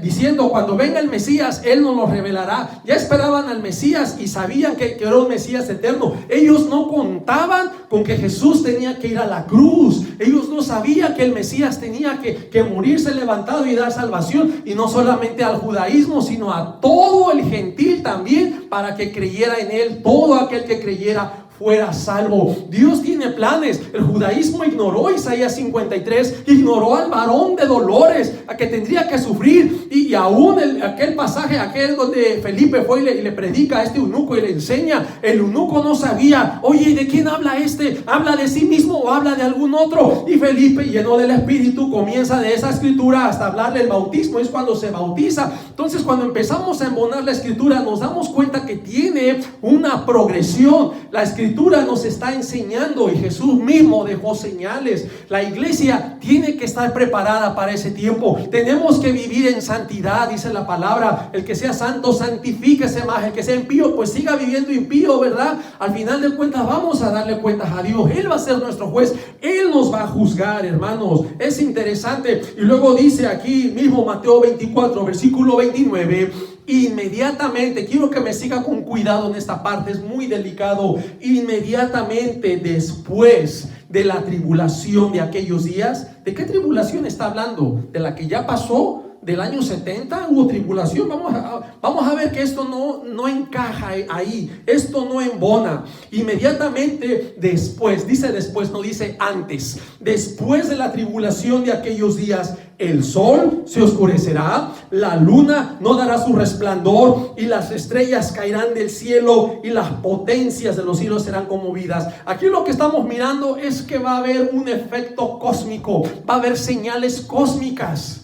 diciendo, cuando venga el Mesías, Él nos lo revelará. Ya esperaban al Mesías y sabían que era un Mesías eterno. Ellos no contaban con que Jesús tenía que ir a la cruz. Ellos no sabían que el Mesías tenía que morirse levantado y dar salvación, y no solamente al judaísmo, sino a todo el gentil también, para que creyera en Él, todo aquel que creyera fuera salvo. Dios tiene planes. El judaísmo ignoró Isaías 53, ignoró al varón de dolores, a que tendría que sufrir, y aún aquel pasaje, aquel donde Felipe fue y le predica a este eunuco y le enseña. El eunuco no sabía, oye, ¿de quién habla este? ¿Habla de sí mismo o habla de algún otro? Y Felipe, lleno del Espíritu, comienza de esa escritura hasta hablarle el bautismo. Es cuando se bautiza. Entonces, cuando empezamos a embonar la escritura, nos damos cuenta que tiene una progresión. La escritura nos está enseñando, y Jesús mismo dejó señales. La iglesia tiene que estar preparada para ese tiempo. Tenemos que vivir en santidad, dice la palabra. El que sea santo, santifíquese más. El que sea impío, pues siga viviendo impío, ¿verdad? Al final de cuentas vamos a darle cuentas a Dios. Él va a ser nuestro juez. Él nos va a juzgar, hermanos. Es interesante. Y luego dice aquí mismo Mateo 24, versículo 29, inmediatamente, quiero que me siga con cuidado en esta parte, es muy delicado. Inmediatamente después de la tribulación de aquellos días. ¿De qué tribulación está hablando? ¿De la que ya pasó? ¿Del año 70 hubo tribulación? Vamos a ver que esto no encaja ahí. Esto no embona. Inmediatamente después, dice después, no dice antes. Después de la tribulación de aquellos días, el sol se oscurecerá, la luna no dará su resplandor, y las estrellas caerán del cielo, y las potencias de los cielos serán conmovidas. Aquí lo que estamos mirando es que va a haber un efecto cósmico, va a haber señales cósmicas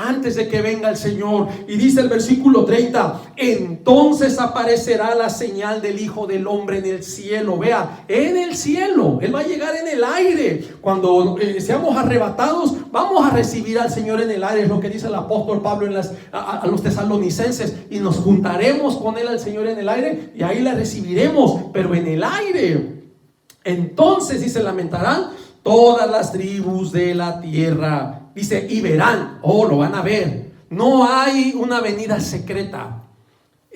antes de que venga el Señor. Y dice el versículo 30, entonces aparecerá la señal del Hijo del Hombre en el cielo. Vea, en el cielo. Él va a llegar en el aire. Cuando seamos arrebatados, vamos a recibir al Señor en el aire. Es lo que dice el apóstol Pablo a los tesalonicenses. Y nos juntaremos con Él, al Señor, en el aire, y ahí le recibiremos, pero en el aire. Entonces, y se lamentarán todas las tribus de la tierra. Dice, y verán, lo van a ver. No hay una venida secreta.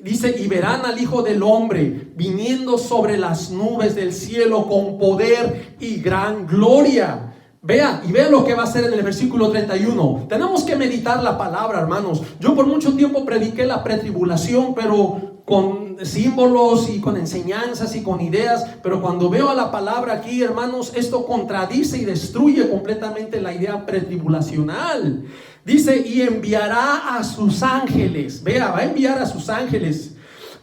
Dice, y verán al Hijo del Hombre viniendo sobre las nubes del cielo con poder y gran gloria. Vea lo que va a hacer en el versículo 31. Tenemos que meditar la palabra, hermanos. Yo por mucho tiempo prediqué la pretribulación, pero con símbolos y con enseñanzas y con ideas. Pero cuando veo a la palabra aquí, hermanos, esto contradice y destruye completamente la idea pretribulacional. Dice, y enviará a sus ángeles. Vea, va a enviar a sus ángeles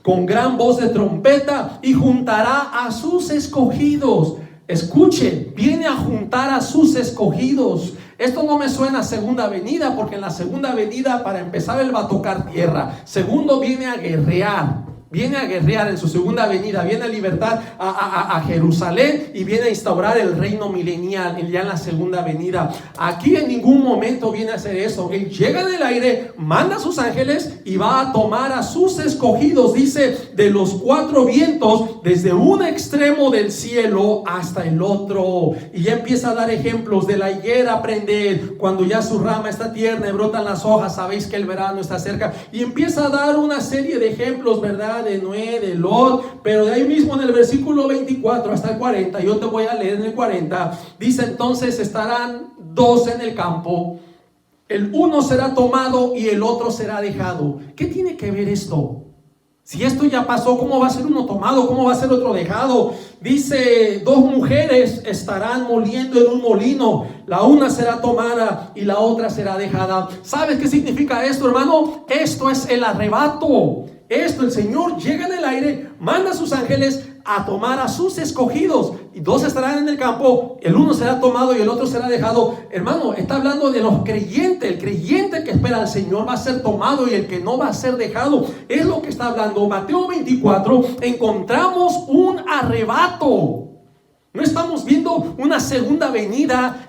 con gran voz de trompeta, y juntará a sus escogidos. Escuche, viene a juntar a sus escogidos. Esto no me suena a segunda venida, porque en la segunda venida, para empezar, Él va a tocar tierra. Segundo, viene a guerrear. Viene a guerrear en su segunda venida, viene a libertar a Jerusalén y viene a instaurar el reino milenial ya en la segunda venida. Aquí en ningún momento viene a hacer eso. Él llega en el aire, manda a sus ángeles y va a tomar a sus escogidos, dice, de los cuatro vientos, desde un extremo del cielo hasta el otro. Y ya empieza a dar ejemplos de la higuera, aprender cuando ya su rama está tierna y brotan las hojas, sabéis que el verano está cerca. Y empieza a dar una serie de ejemplos, ¿verdad? De Noé, de Lot, pero de ahí mismo en el versículo 24 hasta el 40, yo te voy a leer en el 40, dice: entonces estarán dos en el campo, el uno será tomado y el otro será dejado. ¿Qué tiene que ver esto? Si esto ya pasó, ¿cómo va a ser uno tomado? ¿Cómo va a ser otro dejado? Dice: dos mujeres estarán moliendo en un molino, la una será tomada y la otra será dejada. ¿Sabes qué significa esto, hermano? Esto es el arrebato. Esto, el Señor llega en el aire, manda a sus ángeles a tomar a sus escogidos, y dos estarán en el campo, el uno será tomado y el otro será dejado. Hermano, está hablando de los creyentes. El creyente que espera al Señor va a ser tomado y el que no va a ser dejado. Es lo que está hablando Mateo 24. Encontramos un arrebato. No estamos viendo una segunda venida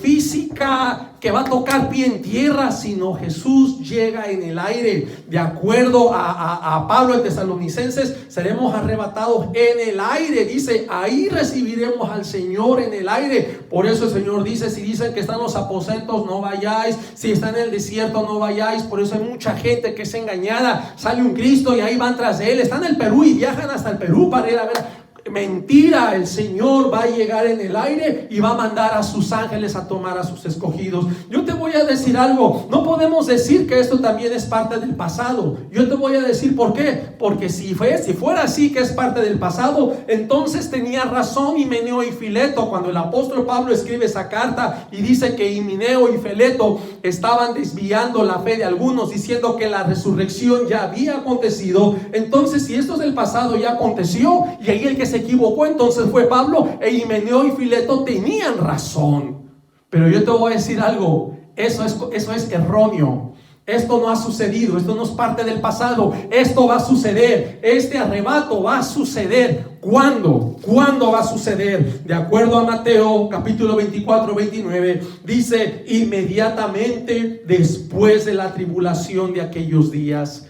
física que va a tocar pie en tierra, sino Jesús llega en el aire. De acuerdo a Pablo en Tesalonicenses, seremos arrebatados en el aire. Dice: ahí recibiremos al Señor en el aire. Por eso el Señor dice: si dicen que están en los aposentos, no vayáis. Si están en el desierto, no vayáis. Por eso hay mucha gente que es engañada. Sale un Cristo y ahí van tras de él. Están en el Perú y viajan hasta el Perú para ir a ver. Mentira, el Señor va a llegar en el aire y va a mandar a sus ángeles a tomar a sus escogidos. Yo te voy a decir algo: no podemos decir que esto también es parte del pasado. Yo te voy a decir por qué. Porque si fuera así, que es parte del pasado, entonces tenía razón Himeneo y Fileto cuando el apóstol Pablo escribe esa carta y dice que Himeneo y Fileto estaban desviando la fe de algunos, diciendo que la resurrección ya había acontecido. Entonces, si esto es del pasado, ya aconteció, y ahí el que se equivocó entonces fue Pablo, e Himeneo y Fileto tenían razón. Pero yo te voy a decir algo: eso es erróneo. Esto no ha sucedido, esto no es parte del pasado, esto va a suceder. Este arrebato va a suceder. ¿Cuándo? ¿Cuándo va a suceder? De acuerdo a Mateo capítulo 24, 29, dice: inmediatamente después de la tribulación de aquellos días.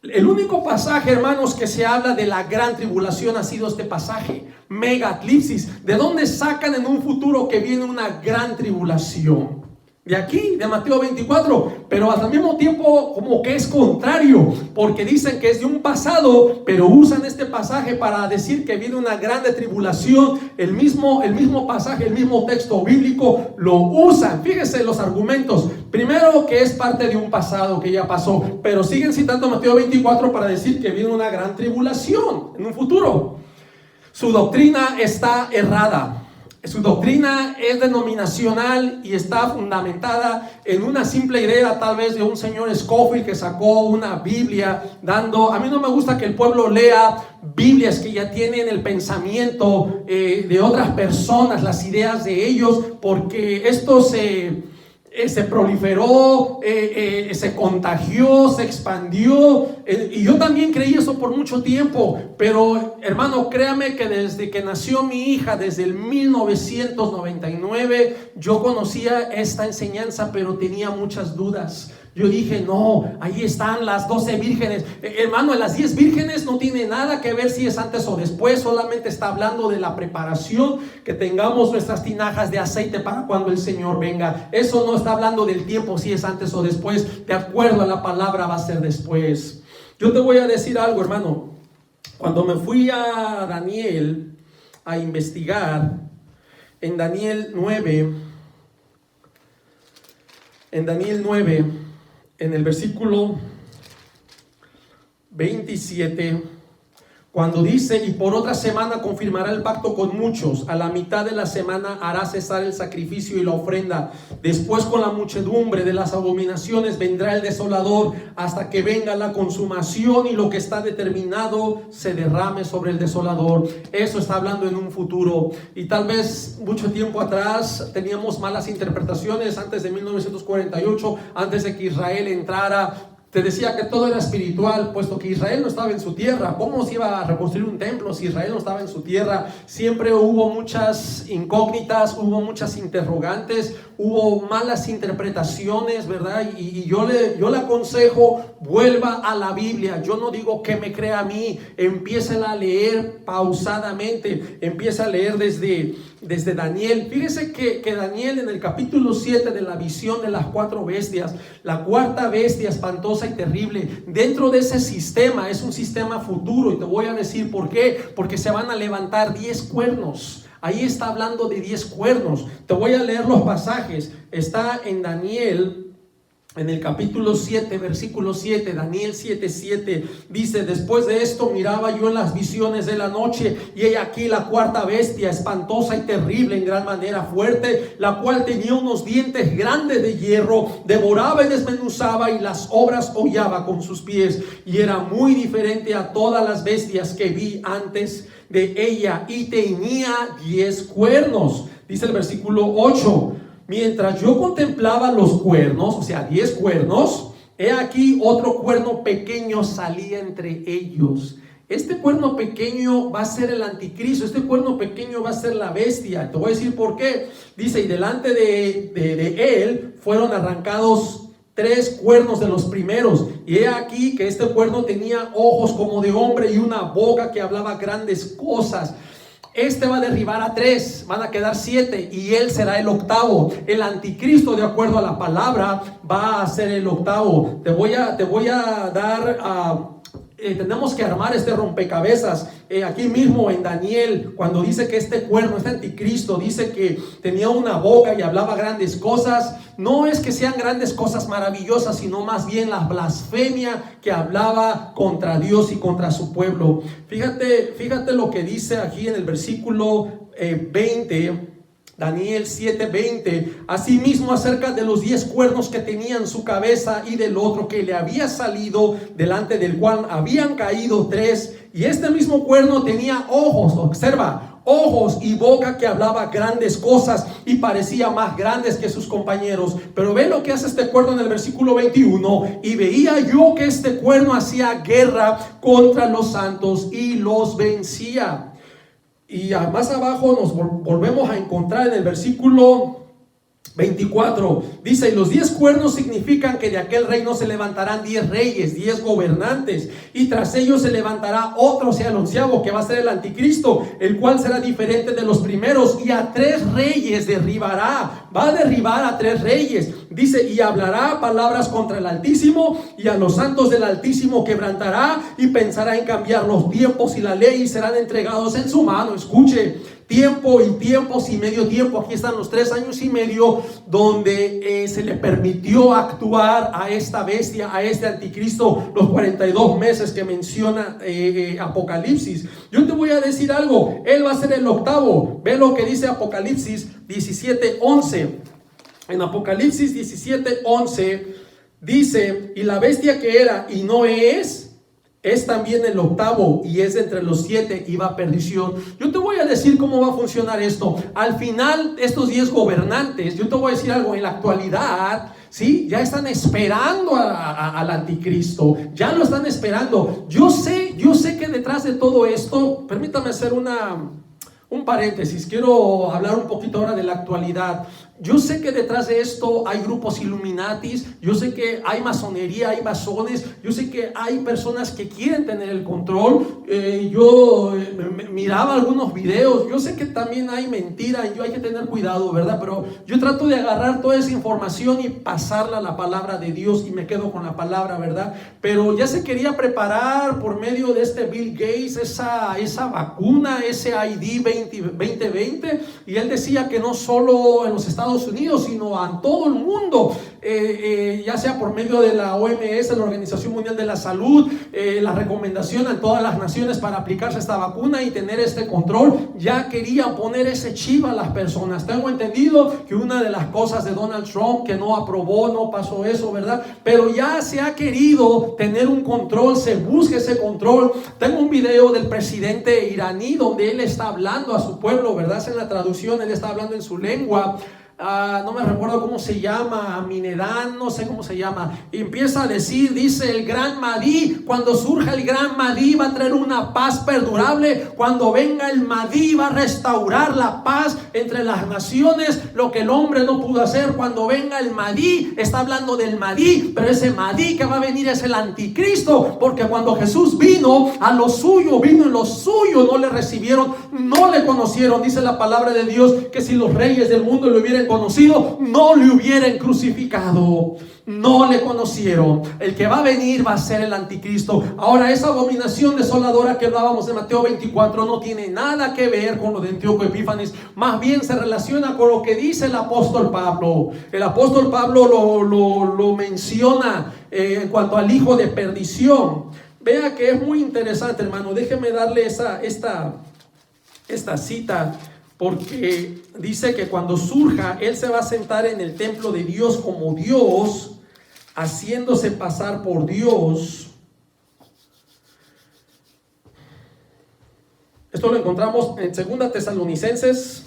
El único pasaje, hermanos, que se habla de la gran tribulación ha sido este pasaje, Megaclipsis. ¿De dónde sacan en un futuro que viene una gran tribulación? De aquí, de Mateo 24, pero al mismo tiempo como que es contrario, porque dicen que es de un pasado, pero usan este pasaje para decir que viene una grande tribulación. El mismo pasaje, el mismo texto bíblico lo usan. Fíjense los argumentos. Primero, que es parte de un pasado que ya pasó, pero siguen citando Mateo 24 para decir que viene una gran tribulación en un futuro. Su doctrina está errada. Su doctrina es denominacional y está fundamentada en una simple idea, tal vez de un señor Scofield que sacó una Biblia dando. A mí no me gusta que el pueblo lea Biblias que ya tienen el pensamiento de otras personas, las ideas de ellos, porque esto se proliferó, se contagió, se expandió, y yo también creí eso por mucho tiempo. Pero hermano, créame que desde que nació mi hija, desde el 1999, yo conocía esta enseñanza, pero tenía muchas dudas. Yo dije: no, ahí están las 12 vírgenes. Hermano, las 10 vírgenes no tiene nada que ver si es antes o después. Solamente está hablando de la preparación, que tengamos nuestras tinajas de aceite para cuando el Señor venga. Eso no está hablando del tiempo, si es antes o después. De acuerdo a la palabra va a ser después. Yo te voy a decir algo, hermano. Cuando me fui a Daniel a investigar, en Daniel 9, en el versículo 27, cuando dice: y por otra semana confirmará el pacto con muchos, a la mitad de la semana hará cesar el sacrificio y la ofrenda, después con la muchedumbre de las abominaciones vendrá el desolador, hasta que venga la consumación y lo que está determinado se derrame sobre el desolador. Eso está hablando en un futuro, y tal vez mucho tiempo atrás teníamos malas interpretaciones. Antes de 1948, antes de que Israel entrara, Te decía que todo era espiritual, puesto que Israel no estaba en su tierra. ¿Cómo se iba a reconstruir un templo si Israel no estaba en su tierra? Siempre hubo muchas incógnitas, hubo muchas interrogantes, hubo malas interpretaciones, ¿verdad? Y yo le aconsejo, vuelva a la Biblia. Yo no digo que me crea a mí, empiécela a leer pausadamente, empieza a leer desde Daniel. Fíjese que Daniel en el capítulo 7 de la visión de las 4 bestias, la cuarta bestia espantosa y terrible, dentro de ese sistema, es un sistema futuro, y te voy a decir por qué. Porque se van a levantar 10 cuernos. Ahí está hablando de 10 cuernos. Te voy a leer los pasajes. Está en Daniel, en el capítulo 7, versículo 7, Daniel 7:7, dice: después de esto miraba yo en las visiones de la noche, y he aquí la cuarta bestia, espantosa y terrible en gran manera fuerte, la cual tenía unos dientes grandes de hierro, devoraba y desmenuzaba, y las obras hollaba con sus pies, y era muy diferente a todas las bestias que vi antes de ella, y tenía 10 cuernos. Dice el versículo 8: mientras yo contemplaba los cuernos, o sea, 10 cuernos, he aquí otro cuerno pequeño salía entre ellos. Este cuerno pequeño va a ser el anticristo. Este cuerno pequeño va a ser la bestia. Te voy a decir por qué. Dice: y delante de él fueron arrancados 3 cuernos de los primeros, y he aquí que este cuerno tenía ojos como de hombre y una boca que hablaba grandes cosas. Este va a derribar a 3, van a quedar 7, y él será el octavo. El anticristo, de acuerdo a la palabra, va a ser el octavo. Te voy a dar tenemos que armar este rompecabezas. Aquí mismo en Daniel, cuando dice que este cuerno, este anticristo, dice que tenía una boca y hablaba grandes cosas, no es que sean grandes cosas maravillosas, sino más bien la blasfemia que hablaba contra Dios y contra su pueblo. Fíjate lo que dice aquí en el versículo 20, Daniel 7:20, asimismo acerca de los 10 cuernos que tenía en su cabeza, y del otro que le había salido, delante del cual habían caído 3, y este mismo cuerno tenía ojos, observa, ojos y boca que hablaba grandes cosas, y parecía más grandes que sus compañeros. Pero ve lo que hace este cuerno en el versículo 21, y veía yo que este cuerno hacía guerra contra los santos y los vencía. Y más abajo nos volvemos a encontrar en el versículo 24. Dice: y los 10 cuernos significan que de aquel reino se levantarán 10 reyes, 10 gobernantes, y tras ellos se levantará otro, o sea, el 11º, que va a ser el anticristo, el cual será diferente de los primeros, y a 3 reyes derribará. Va a derribar a 3 reyes. Dice: y hablará palabras contra el Altísimo, y a los santos del Altísimo quebrantará, y pensará en cambiar los tiempos y la ley, y serán entregados en su mano. Escuche, tiempo y tiempos y medio tiempo. Aquí están los 3 años y medio donde se le permitió actuar a esta bestia, a este anticristo, los 42 meses que menciona Apocalipsis. Yo te voy a decir algo, él va a ser el octavo. Ve lo que dice Apocalipsis 17:11. En Apocalipsis 17:11 dice: y la bestia que era y no es también el octavo, y es entre los 7, y va a perdición. Yo te voy a decir cómo va a funcionar esto. Al final, estos 10 gobernantes, yo te voy a decir algo, en la actualidad, ¿sí? Ya están esperando al anticristo, ya lo están esperando. Yo sé que detrás de todo esto, permítame hacer un paréntesis, quiero hablar un poquito ahora de la actualidad. Yo sé que detrás de esto hay grupos Illuminatis, yo sé que hay masonería, hay masones, yo sé que hay personas que quieren tener el control. Yo miraba algunos videos, yo sé que también hay mentira y hay que tener cuidado, ¿verdad? Pero yo trato de agarrar toda esa información y pasarla a la palabra de Dios, y me quedo con la palabra, ¿verdad? Pero ya se quería preparar por medio de este Bill Gates esa vacuna, ese ID 2020, y él decía que no solo en los Estados Unidos, sino a todo el mundo, ya sea por medio de la OMS, la Organización Mundial de la Salud, la recomendación a todas las naciones para aplicarse esta vacuna y tener este control. Ya querían poner ese chip a las personas. Tengo entendido que una de las cosas de Donald Trump que no aprobó, no pasó eso, ¿verdad? Pero ya se ha querido tener un control, se busca ese control. Tengo un video del presidente iraní donde él está hablando a su pueblo, ¿verdad? Es en la traducción, él está hablando en su lengua. no me recuerdo cómo se llama, Aminedán, no sé cómo se llama, y empieza a decir, dice el gran Mahdi, cuando surja el gran Mahdi va a traer una paz perdurable, cuando venga el Mahdi va a restaurar la paz entre las naciones, lo que el hombre no pudo hacer. Cuando venga el Mahdi, está hablando del Mahdi, pero ese Mahdi que va a venir es el anticristo, porque cuando Jesús vino a lo suyo, vino en lo suyo, no le recibieron, no le conocieron. Dice la palabra de Dios que si los reyes del mundo le hubieran conocido, no le hubieran crucificado. No le conocieron. El que va a venir va a ser el anticristo. Ahora, esa abominación desoladora que hablábamos de Mateo 24 no tiene nada que ver con lo de Antíoco Epífanes, más bien se relaciona con lo que dice el apóstol Pablo. El apóstol Pablo lo menciona en cuanto al hijo de perdición. Vea que es muy interesante, hermano. Déjeme darle esta cita, porque dice que cuando surja, él se va a sentar en el templo de Dios como Dios, haciéndose pasar por Dios. Esto lo encontramos en 2 Tesalonicenses.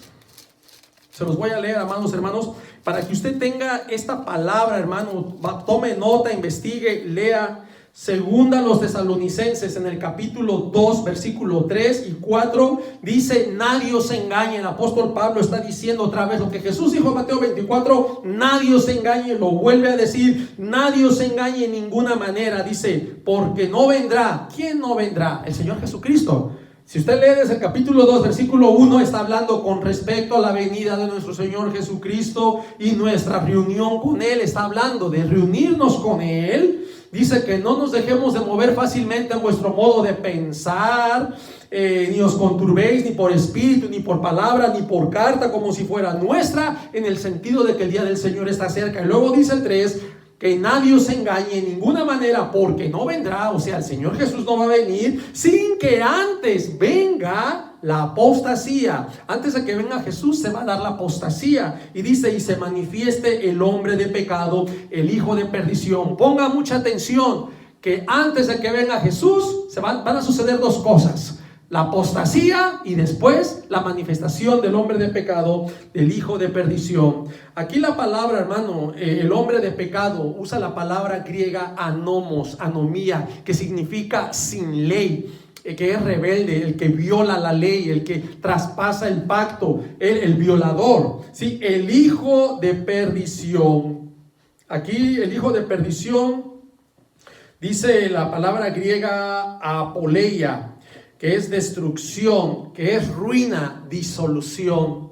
Se los voy a leer, amados hermanos, para que usted tenga esta palabra, hermano. Tome nota, investigue, lea. Segunda los Tesalonicenses, en el capítulo 2, versículo 3 y 4, dice: nadie os engañe. El apóstol Pablo está diciendo otra vez lo que Jesús dijo en Mateo 24: nadie os engañe. Lo vuelve a decir: nadie os engañe en ninguna manera. Dice: porque no vendrá. ¿Quién no vendrá? El Señor Jesucristo. Si usted lee desde el capítulo 2, versículo 1, está hablando con respecto a la venida de nuestro Señor Jesucristo y nuestra reunión con Él. Está hablando de reunirnos con Él. Dice que no nos dejemos de mover fácilmente en vuestro modo de pensar, ni os conturbéis ni por espíritu, ni por palabra, ni por carta, como si fuera nuestra, en el sentido de que el día del Señor está cerca. Y luego dice el 3, que nadie os engañe en ninguna manera, porque no vendrá, o sea, el Señor Jesús no va a venir sin que antes venga la apostasía. Antes de que venga Jesús se va a dar la apostasía. Y dice: y se manifieste el hombre de pecado, el hijo de perdición. Ponga mucha atención, que antes de que venga Jesús van a suceder dos cosas: la apostasía y después la manifestación del hombre de pecado, del hijo de perdición. Aquí la palabra, hermano, el hombre de pecado, usa la palabra griega anomos, anomía, que significa sin ley, que es rebelde, el que viola la ley, el que traspasa el pacto, el violador, ¿sí? El hijo de perdición. Aquí el hijo de perdición, dice la palabra griega apoleia, que es destrucción, que es ruina, disolución.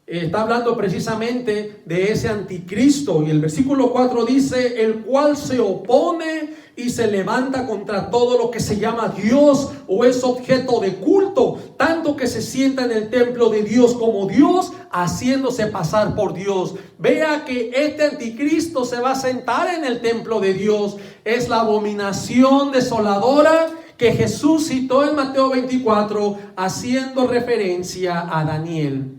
Está hablando precisamente de ese anticristo. Y el versículo 4 dice: el cual se opone y se levanta contra todo lo que se llama Dios o es objeto de culto, tanto que se sienta en el templo de Dios como Dios, haciéndose pasar por Dios. Vea que este anticristo se va a sentar en el templo de Dios. Es la abominación desoladora que Jesús citó en Mateo 24, haciendo referencia a Daniel.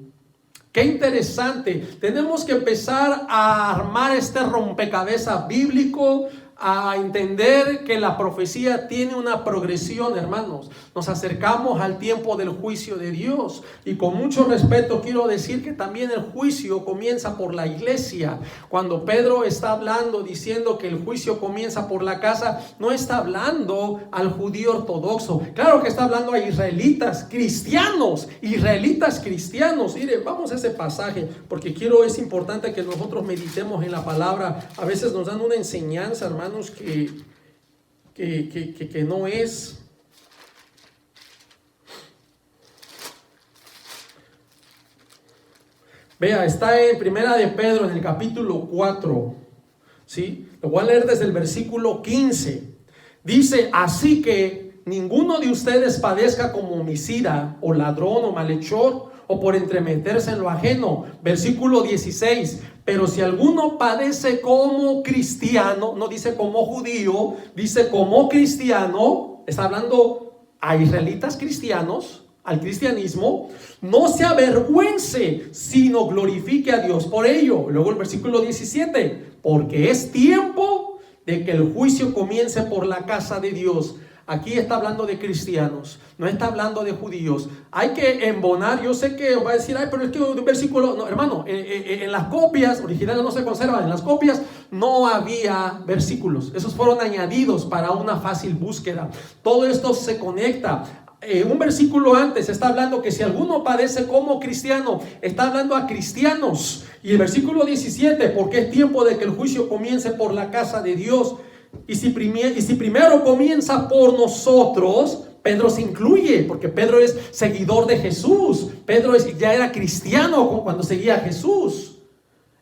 Qué interesante. Tenemos que empezar a armar este rompecabezas bíblico, a entender que la profecía tiene una progresión, hermanos. Nos acercamos al tiempo del juicio de Dios, y con mucho respeto quiero decir que también el juicio comienza por la iglesia. Cuando Pedro está hablando, diciendo que el juicio comienza por la casa, no está hablando al judío ortodoxo. Claro que está hablando a israelitas cristianos. Mire, vamos a ese pasaje, porque es importante que nosotros meditemos en la palabra. A veces nos dan una enseñanza, hermanos, que no es. Vea, está en Primera de Pedro, en el capítulo 4, ¿sí? Lo voy a leer desde el versículo 15. Dice: así que ninguno de ustedes padezca como homicida, o ladrón, o malhechor, o por entremeterse en lo ajeno. Versículo 16. Pero si alguno padece como cristiano, no dice como judío, dice como cristiano, está hablando a israelitas cristianos, al cristianismo, no se avergüence, sino glorifique a Dios por ello. Luego el versículo 17, porque es tiempo de que el juicio comience por la casa de Dios. Aquí está hablando de cristianos, no está hablando de judíos. Hay que embonar. Yo sé que va a decir, ay, pero es que un versículo, no, hermano, en las copias originales no se conservan, en las copias no había versículos, esos fueron añadidos para una fácil búsqueda. Todo esto se conecta. Un versículo antes está hablando que si alguno padece como cristiano, está hablando a cristianos. Y el versículo 17, porque es tiempo de que el juicio comience por la casa de Dios. Y si primero comienza por nosotros, Pedro se incluye, porque Pedro es seguidor de Jesús. Pedro ya era cristiano cuando seguía a Jesús.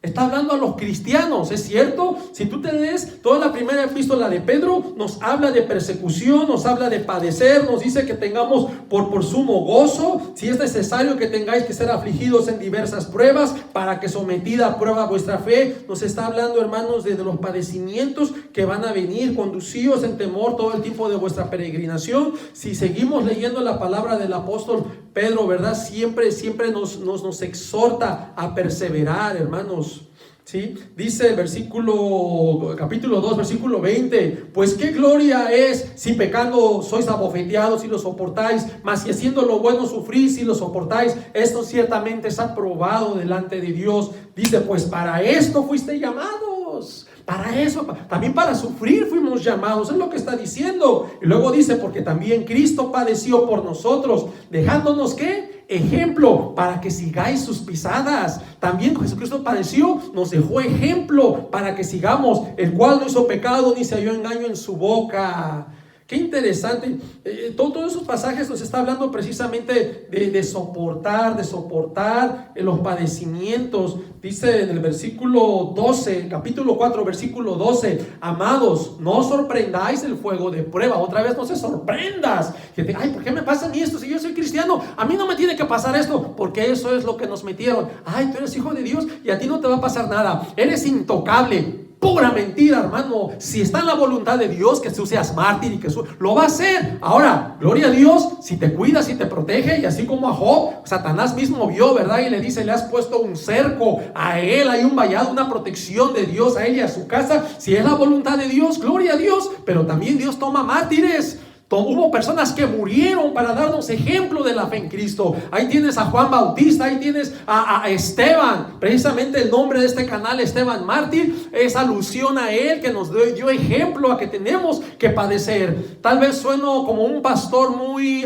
Está hablando a los cristianos, ¿es cierto? Si tú te lees toda la primera epístola de Pedro, nos habla de persecución, nos habla de padecer, nos dice que tengamos por sumo gozo, si es necesario que tengáis que ser afligidos en diversas pruebas, para que sometida a prueba vuestra fe. Nos está hablando, hermanos, de los padecimientos que van a venir. Conducíos en temor todo el tiempo de vuestra peregrinación. Si seguimos leyendo la palabra del apóstol Pedro, ¿verdad? Siempre nos exhorta a perseverar, hermanos. ¿Sí? Dice el capítulo 2, versículo 20: pues qué gloria es si pecando sois abofeteados y lo soportáis, mas si haciendo lo bueno sufrís y lo soportáis, esto ciertamente es aprobado delante de Dios. Dice, pues para esto fuiste llamados. Para eso, también para sufrir fuimos llamados, es lo que está diciendo. Y luego dice, porque también Cristo padeció por nosotros, dejándonos ¿qué? Ejemplo, para que sigáis sus pisadas. También Jesucristo padeció, nos dejó ejemplo para que sigamos, el cual no hizo pecado ni se halló engaño en su boca. Qué interesante. Todos esos pasajes nos está hablando precisamente de soportar los padecimientos. Dice en el versículo 12, capítulo 4, versículo 12: amados, no os sorprendáis el fuego de prueba. Otra vez, no se sorprendas. Ay, ¿por qué me pasa a mí esto si yo soy cristiano? A mí no me tiene que pasar esto, porque eso es lo que nos metieron. Ay, tú eres hijo de Dios y a ti no te va a pasar nada. Eres intocable. Pura mentira, hermano. Si está en la voluntad de Dios que tú seas mártir y que lo va a hacer. Ahora, gloria a Dios, si te cuida, si te protege. Y así como a Job, Satanás mismo vio, ¿verdad? Y le dice, le has puesto un cerco a él, hay un vallado, una protección de Dios a él y a su casa. Si es la voluntad de Dios, gloria a Dios. Pero también Dios toma mártires. Hubo personas que murieron para darnos ejemplo de la fe en Cristo. Ahí tienes a Juan Bautista, ahí tienes a Esteban. Precisamente el nombre de este canal, Esteban Mártir, es alusión a él, que nos dio ejemplo a que tenemos que padecer. Tal vez sueno como un pastor muy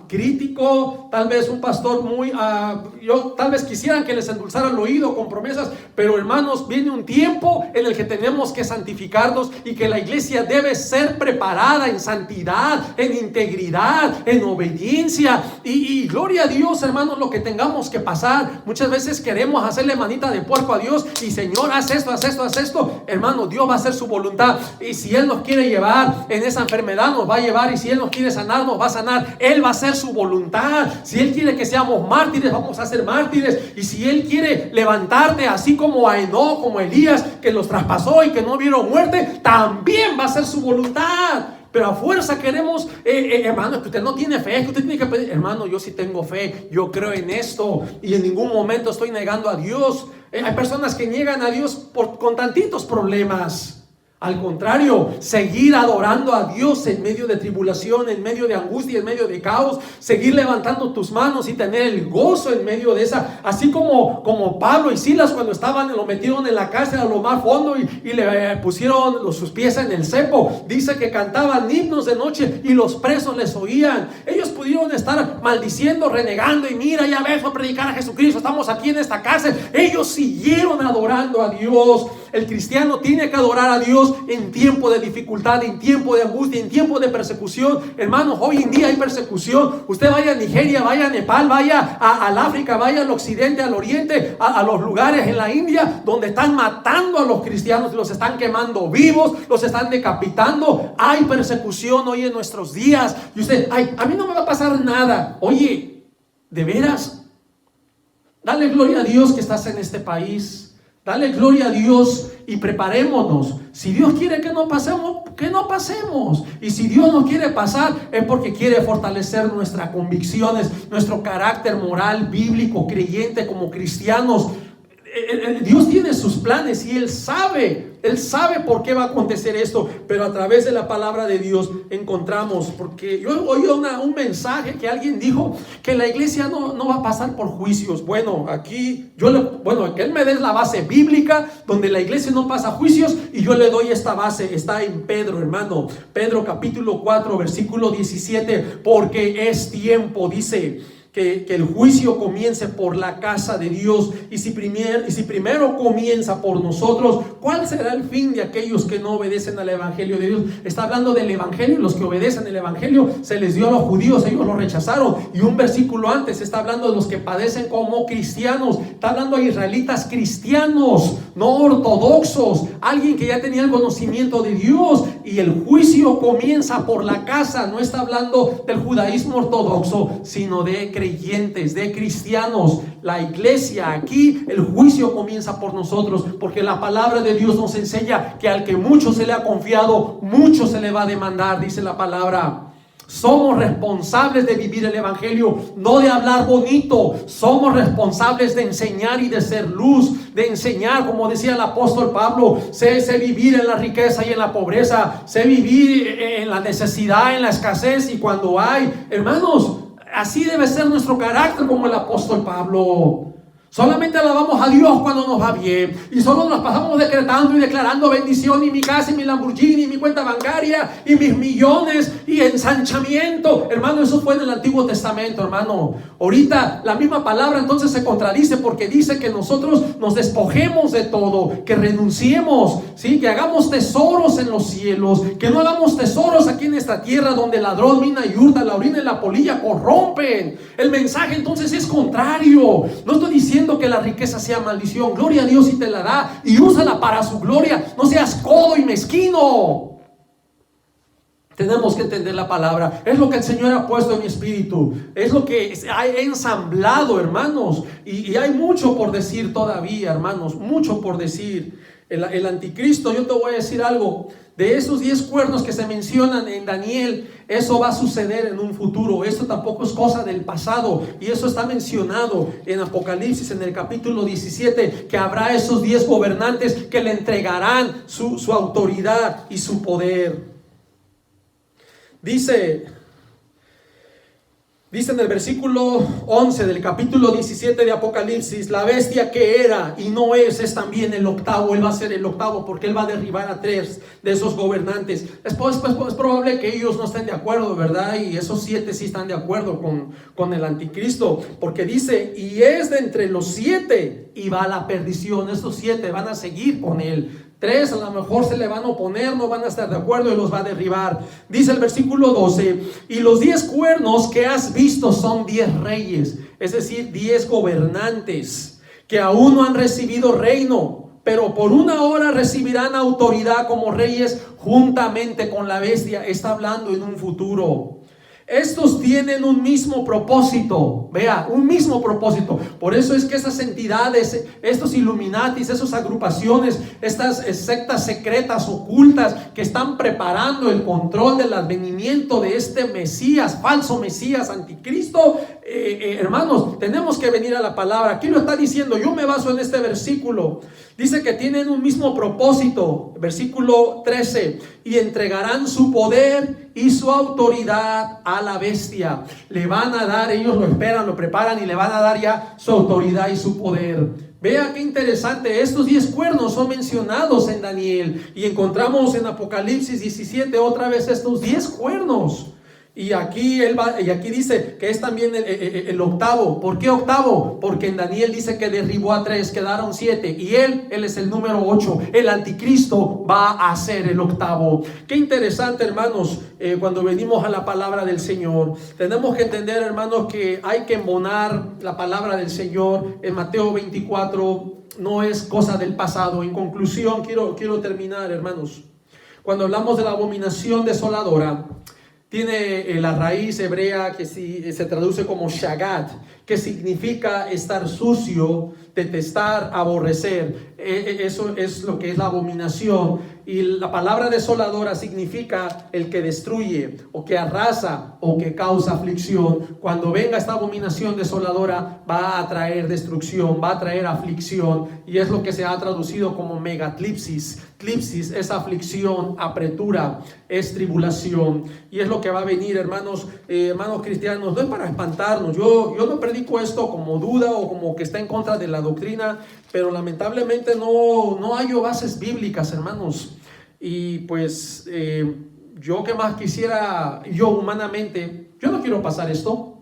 crítico, tal vez un pastor muy... tal vez quisieran que les endulzara el oído con promesas, pero hermanos, viene un tiempo en el que tenemos que santificarnos y que la iglesia debe ser preparada en santidad, en integridad, en obediencia. Y gloria a Dios, hermanos, lo que tengamos que pasar. Muchas veces queremos hacerle manita de puerco a Dios y Señor, haz esto, haz esto, haz esto. Hermano, Dios va a hacer su voluntad. Y si Él nos quiere llevar en esa enfermedad, nos va a llevar. Y si Él nos quiere sanar, nos va a sanar. Él va a hacer su voluntad. Si Él quiere que seamos mártires, vamos a ser mártires. Y si Él quiere levantarte, así como a Enoc, como a Elías, que los traspasó y que no vieron muerte, también va a ser su voluntad. Pero a fuerza queremos, hermano, que usted no tiene fe, que usted tiene que pedir. Hermano, yo sí tengo fe, yo creo en esto y en ningún momento estoy negando a Dios. Hay personas que niegan a Dios con tantitos problemas. Al contrario, seguir adorando a Dios en medio de tribulación, en medio de angustia, en medio de caos, seguir levantando tus manos y tener el gozo en medio de esa, así como Pablo y Silas cuando lo metieron en la cárcel a lo más fondo y le pusieron sus pies en el cepo. Dice que cantaban himnos de noche y los presos les oían. Ellos pudieron estar maldiciendo, renegando y mira, ya ves, a predicar a Jesucristo, estamos aquí en esta cárcel. Ellos siguieron adorando a Dios. El cristiano tiene que adorar a Dios en tiempo de dificultad, en tiempo de angustia, en tiempo de persecución. Hermanos, hoy en día hay persecución. Usted vaya a Nigeria, vaya a Nepal, vaya al África, vaya al occidente, al oriente, a los lugares en la India donde están matando a los cristianos, los están quemando vivos, los están decapitando. Hay persecución hoy en nuestros días. Y usted, ay, a mí no me va a pasar nada. Oye, ¿de veras? Dale gloria a Dios que estás en este país. Dale gloria a Dios y preparémonos. Si Dios quiere que no pasemos, que no pasemos. Y si Dios no quiere pasar, es porque quiere fortalecer nuestras convicciones, nuestro carácter moral, bíblico, creyente como cristianos. Dios tiene sus planes y Él sabe por qué va a acontecer esto, pero a través de la palabra de Dios encontramos, porque yo oí un mensaje que alguien dijo que la iglesia no va a pasar por juicios. Bueno, aquí que Él me dé la base bíblica donde la iglesia no pasa juicios, y yo le doy esta base. Está en Pedro, hermano, Pedro capítulo 4 versículo 17, porque es tiempo, dice, que el juicio comience por la casa de Dios. Y si primero comienza por nosotros, ¿cuál será el fin de aquellos que no obedecen al evangelio de Dios? Está hablando del evangelio. Los que obedecen el evangelio se les dio a los judíos, ellos lo rechazaron. Y un versículo antes está hablando de los que padecen como cristianos. Está hablando de israelitas cristianos, no ortodoxos, alguien que ya tenía el conocimiento de Dios. Y el juicio comienza por la casa. No está hablando del judaísmo ortodoxo, sino de creyentes, de cristianos. La iglesia, aquí el juicio comienza por nosotros, porque la palabra de Dios nos enseña que al que mucho se le ha confiado, mucho se le va a demandar, dice la palabra. Somos responsables de vivir el evangelio, no de hablar bonito. Somos responsables de enseñar y de ser luz, de enseñar, como decía el apóstol Pablo. Sé vivir en la riqueza y en la pobreza, sé vivir en la necesidad, en la escasez y cuando hay. Hermanos, así debe ser nuestro carácter, como el apóstol Pablo. Solamente alabamos a Dios cuando nos va bien, y solo nos pasamos decretando y declarando bendición, y mi casa, y mi Lamborghini, y mi cuenta bancaria, y mis millones, y ensanchamiento. Hermano, eso fue en el Antiguo Testamento, hermano. Ahorita la misma palabra entonces se contradice, porque dice que nosotros nos despojemos de todo, que renunciemos, ¿sí? Que hagamos tesoros en los cielos, que no hagamos tesoros aquí en esta tierra donde el ladrón, mina y hurta, la orina y la polilla corrompen. El mensaje entonces es contrario. No estoy diciendo que la riqueza sea maldición. Gloria a Dios si te la da, y úsala para su gloria. No seas codo y mezquino. Tenemos que entender la palabra. Es lo que el Señor ha puesto en mi espíritu. Es lo que ha ensamblado, hermanos. Y hay mucho por decir todavía, hermanos. Mucho por decir. El anticristo, yo te voy a decir algo. De esos 10 cuernos que se mencionan en Daniel, eso va a suceder en un futuro. Esto tampoco es cosa del pasado. Y eso está mencionado en Apocalipsis, en el capítulo 17, que habrá esos 10 gobernantes que le entregarán su autoridad y su poder. Dice en el versículo 11 del capítulo 17 de Apocalipsis: la bestia que era y no es también el octavo. Él va a ser el octavo, porque él va a derribar a 3 de esos gobernantes. Es probable que ellos no estén de acuerdo, ¿verdad? Y esos 7 sí están de acuerdo con el anticristo, porque dice: y es de entre los 7 y va a la perdición. Estos 7 van a seguir con él. 3 a lo mejor se le van a oponer, no van a estar de acuerdo, y los va a derribar. Dice el versículo 12: y los 10 cuernos que has visto son 10 reyes, es decir, 10 gobernantes que aún no han recibido reino, pero por una hora recibirán autoridad como reyes juntamente con la bestia. Está hablando en un futuro. Estos tienen un mismo propósito, vea, un mismo propósito. Por eso es que esas entidades, estos Illuminatis, esas agrupaciones, estas sectas secretas ocultas que están preparando el control del advenimiento de este Mesías, falso Mesías, anticristo, hermanos, tenemos que venir a la palabra. Aquí lo está diciendo, yo me baso en este versículo. Dice que tienen un mismo propósito, versículo 13: y entregarán su poder y su autoridad a la bestia. Le van a dar, ellos lo esperan, lo preparan, y le van a dar ya su autoridad y su poder. Vea qué interesante, estos 10 cuernos son mencionados en Daniel, y encontramos en Apocalipsis 17 otra vez estos 10 cuernos. Y aquí dice que es también el octavo. ¿Por qué octavo? Porque en Daniel dice que derribó a 3, quedaron 7, y él es el número 8. El anticristo va a ser el octavo. Qué interesante, hermanos, cuando venimos a la palabra del Señor. Tenemos que entender, hermanos, que hay que embonar la palabra del Señor. En Mateo 24 no es cosa del pasado. En conclusión, quiero terminar, hermanos. Cuando hablamos de la abominación desoladora, tiene la raíz hebrea que se traduce como shagat, que significa estar sucio, detestar, aborrecer. Eso es lo que es la abominación. Y la palabra desoladora significa el que destruye o que arrasa o que causa aflicción. Cuando venga esta abominación desoladora, va a traer destrucción, va a traer aflicción, y es lo que se ha traducido como megatlipsis. Tlipsis es aflicción, apretura, es tribulación, y es lo que va a venir, hermanos cristianos. No es para espantarnos. Yo no predico esto como duda o como que está en contra de la doctrina, pero lamentablemente no hallo bases bíblicas, hermanos. Y pues yo que más quisiera, yo humanamente, yo no quiero pasar esto.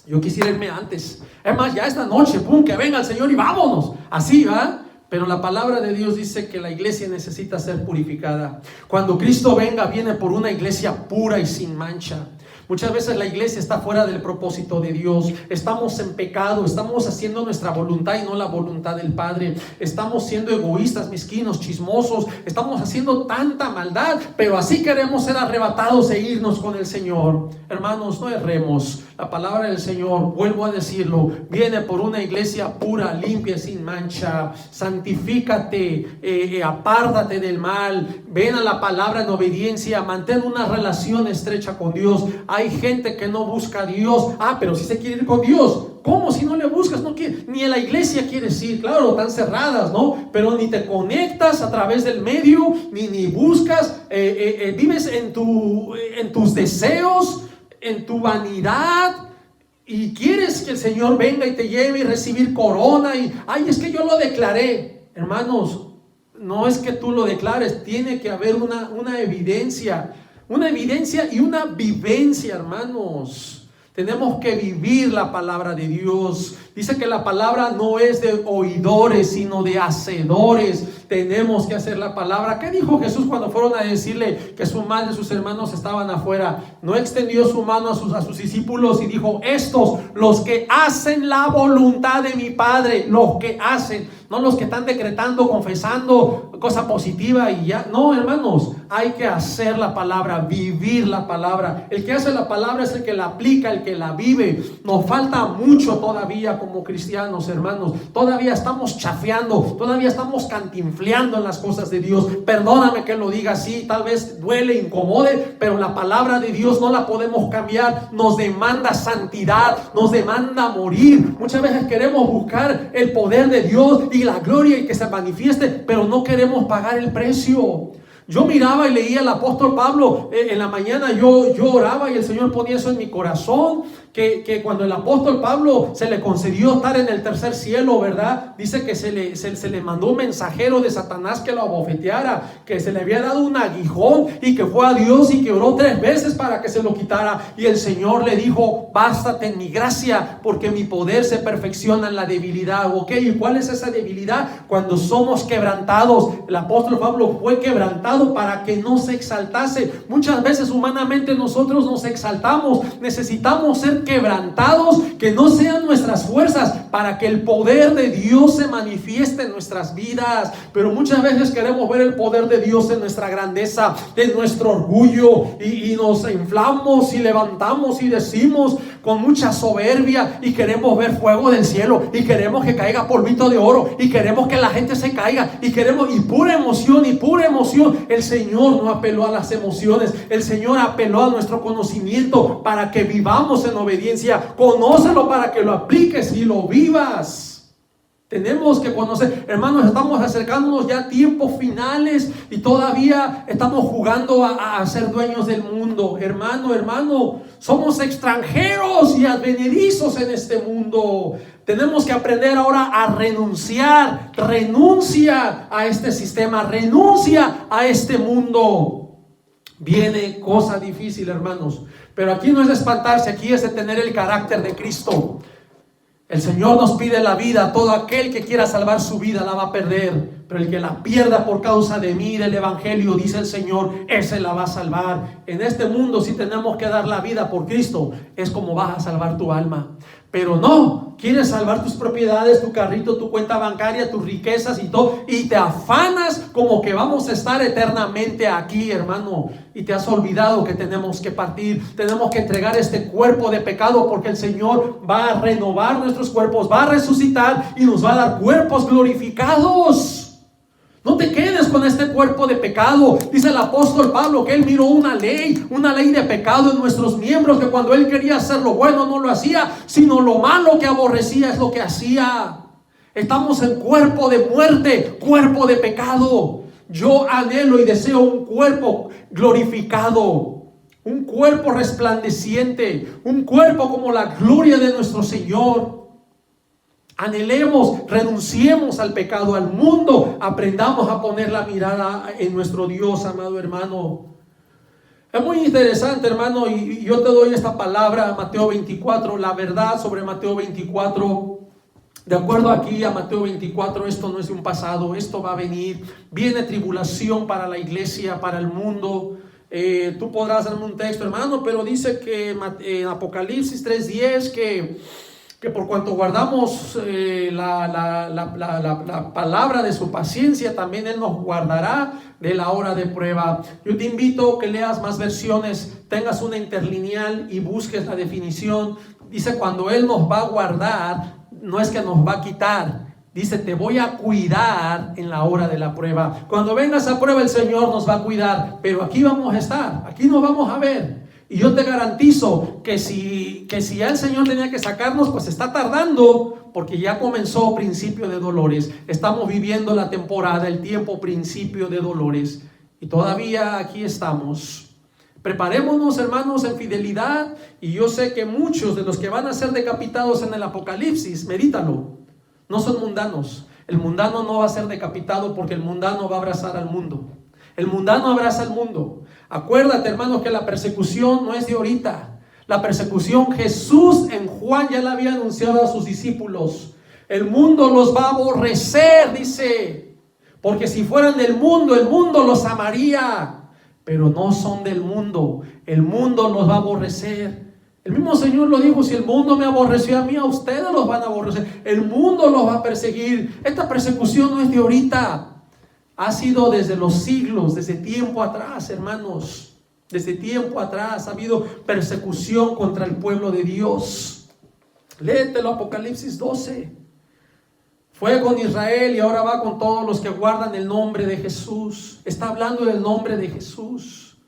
Yo quisiera irme antes. Es más, ya esta noche, pum, que venga el Señor y vámonos. Así, ¿va? Pero la palabra de Dios dice que la iglesia necesita ser purificada. Cuando Cristo venga, viene por una iglesia pura y sin mancha. Muchas veces la iglesia está fuera del propósito de Dios. Estamos en pecado, estamos haciendo nuestra voluntad y no la voluntad del Padre. Estamos siendo egoístas, mezquinos, chismosos. Estamos haciendo tanta maldad, pero así queremos ser arrebatados e irnos con el Señor. Hermanos, no erremos. La palabra del Señor, vuelvo a decirlo, viene por una iglesia pura, limpia, sin mancha. Santifícate, apártate del mal. Ven a la palabra en obediencia. Mantén una relación estrecha con Dios. Hay gente que no busca a Dios. Pero si se quiere ir con Dios. ¿Cómo? Si no le buscas, no quiere, ni en la iglesia quieres ir. Claro, están cerradas, ¿no? Pero ni te conectas a través del medio, ni buscas. Vives en tus deseos, en tu vanidad, y quieres que el Señor venga y te lleve y recibir corona. Y es que yo lo declaré. Hermanos, no es que tú lo declares, tiene que haber una evidencia y una vivencia, hermanos. Tenemos que vivir la palabra de Dios. Dice que la palabra no es de oidores, sino de hacedores. Tenemos que hacer la palabra. ¿Qué dijo Jesús cuando fueron a decirle que su madre y sus hermanos estaban afuera? No extendió su mano a sus discípulos y dijo: estos, los que hacen la voluntad de mi Padre, los que hacen, no los que están decretando, confesando cosa positiva y ya. No, hermanos, hay que hacer la palabra, vivir la palabra. El que hace la palabra es el que la aplica, el que la vive. Nos falta mucho todavía como cristianos, hermanos. Todavía estamos chafeando, todavía estamos cantinfleando en las cosas de Dios. Perdóname que lo diga así, tal vez duele, incomode, pero la palabra de Dios no la podemos cambiar. Nos demanda santidad, nos demanda morir. Muchas veces queremos buscar el poder de Dios y la gloria y que se manifieste, pero no queremos pagar el precio. Yo miraba y leía al apóstol Pablo en la mañana. Yo oraba y el Señor ponía eso en mi corazón, que cuando el apóstol Pablo se le concedió estar en el tercer cielo, ¿verdad? Dice que se le mandó un mensajero de Satanás que lo abofeteara, que se le había dado un aguijón y que fue a Dios y que oró 3 veces para que se lo quitara. Y el Señor le dijo: bástate en mi gracia, porque mi poder se perfecciona en la debilidad. ¿Ok? ¿Y cuál es esa debilidad? Cuando somos quebrantados. El apóstol Pablo fue quebrantado para que no se exaltase. Muchas veces humanamente nosotros nos exaltamos. Necesitamos ser quebrantados, que no sean nuestras fuerzas, para que el poder de Dios se manifieste en nuestras vidas. Pero muchas veces queremos ver el poder de Dios en nuestra grandeza, en nuestro orgullo, y nos inflamos y levantamos y decimos con mucha soberbia, y queremos ver fuego del cielo, y queremos que caiga polvito de oro, y queremos que la gente se caiga, y pura emoción. El Señor no apeló a las emociones, el Señor apeló a nuestro conocimiento para que vivamos en obediencia. Conócelo para que lo apliques y lo vivas. Tenemos que conocer, hermanos. Estamos acercándonos ya a tiempos finales y todavía estamos jugando a ser dueños del mundo. Hermano, somos extranjeros y advenedizos en este mundo. Tenemos que aprender ahora a renunciar. Renuncia a este sistema, renuncia a este mundo. Viene cosa difícil, hermanos, pero aquí no es de espantarse, aquí es de tener el carácter de Cristo. El Señor nos pide la vida. Todo aquel que quiera salvar su vida la va a perder, pero el que la pierda por causa de mí, del evangelio, dice el Señor, ese la va a salvar. En este mundo, si tenemos que dar la vida por Cristo, es como vas a salvar tu alma. Pero no, quieres salvar tus propiedades, tu carrito, tu cuenta bancaria, tus riquezas y todo, y te afanas como que vamos a estar eternamente aquí, hermano, y te has olvidado que tenemos que partir. Tenemos que entregar este cuerpo de pecado, porque el Señor va a renovar nuestros cuerpos, va a resucitar y nos va a dar cuerpos glorificados. No te quedes con este cuerpo de pecado. Dice el apóstol Pablo que él miró una ley de pecado en nuestros miembros, que cuando él quería hacer lo bueno no lo hacía, sino lo malo que aborrecía es lo que hacía. Estamos en cuerpo de muerte, cuerpo de pecado. Yo anhelo y deseo un cuerpo glorificado, un cuerpo resplandeciente, un cuerpo como la gloria de nuestro Señor. Anhelemos, renunciemos al pecado, al mundo, aprendamos a poner la mirada en nuestro Dios, amado hermano. Es muy interesante, hermano, y yo te doy esta palabra, Mateo 24, la verdad sobre Mateo 24. De acuerdo aquí a Mateo 24, esto no es de un pasado, esto va a venir. Viene tribulación para la iglesia, para el mundo. Tú podrás darme un texto, hermano, pero dice que en Apocalipsis 3:10 que por cuanto guardamos la palabra de su paciencia, también Él nos guardará de la hora de prueba. Yo te invito a que leas más versiones, tengas una interlineal y busques la definición. Dice, cuando Él nos va a guardar, no es que nos va a quitar. Dice, te voy a cuidar en la hora de la prueba. Cuando venga esa prueba, el Señor nos va a cuidar, pero aquí vamos a estar, aquí nos vamos a ver. Y yo te garantizo que si ya el Señor tenía que sacarnos, pues está tardando, porque ya comenzó principio de dolores. Estamos viviendo la temporada, el tiempo principio de dolores, y todavía aquí estamos. Preparémonos, hermanos, en fidelidad. Y yo sé que muchos de los que van a ser decapitados en el Apocalipsis, medítalo, no son mundanos. El mundano no va a ser decapitado, porque el mundano va a abrazar al mundo. El mundano abraza al mundo. Acuérdate, hermanos, que la persecución no es de ahorita. La persecución, Jesús en Juan ya la había anunciado a sus discípulos. El mundo los va a aborrecer, dice, porque si fueran del mundo, el mundo los amaría. Pero no son del mundo, el mundo los va a aborrecer. El mismo Señor lo dijo, si el mundo me aborreció a mí, a ustedes los van a aborrecer. El mundo los va a perseguir. Esta persecución no es de ahorita. Ha sido desde los siglos, desde tiempo atrás, hermanos. Desde tiempo atrás ha habido persecución contra el pueblo de Dios. Léetelo, Apocalipsis 12. Fue con Israel y ahora va con todos los que guardan el nombre de Jesús. Está hablando del nombre de Jesús.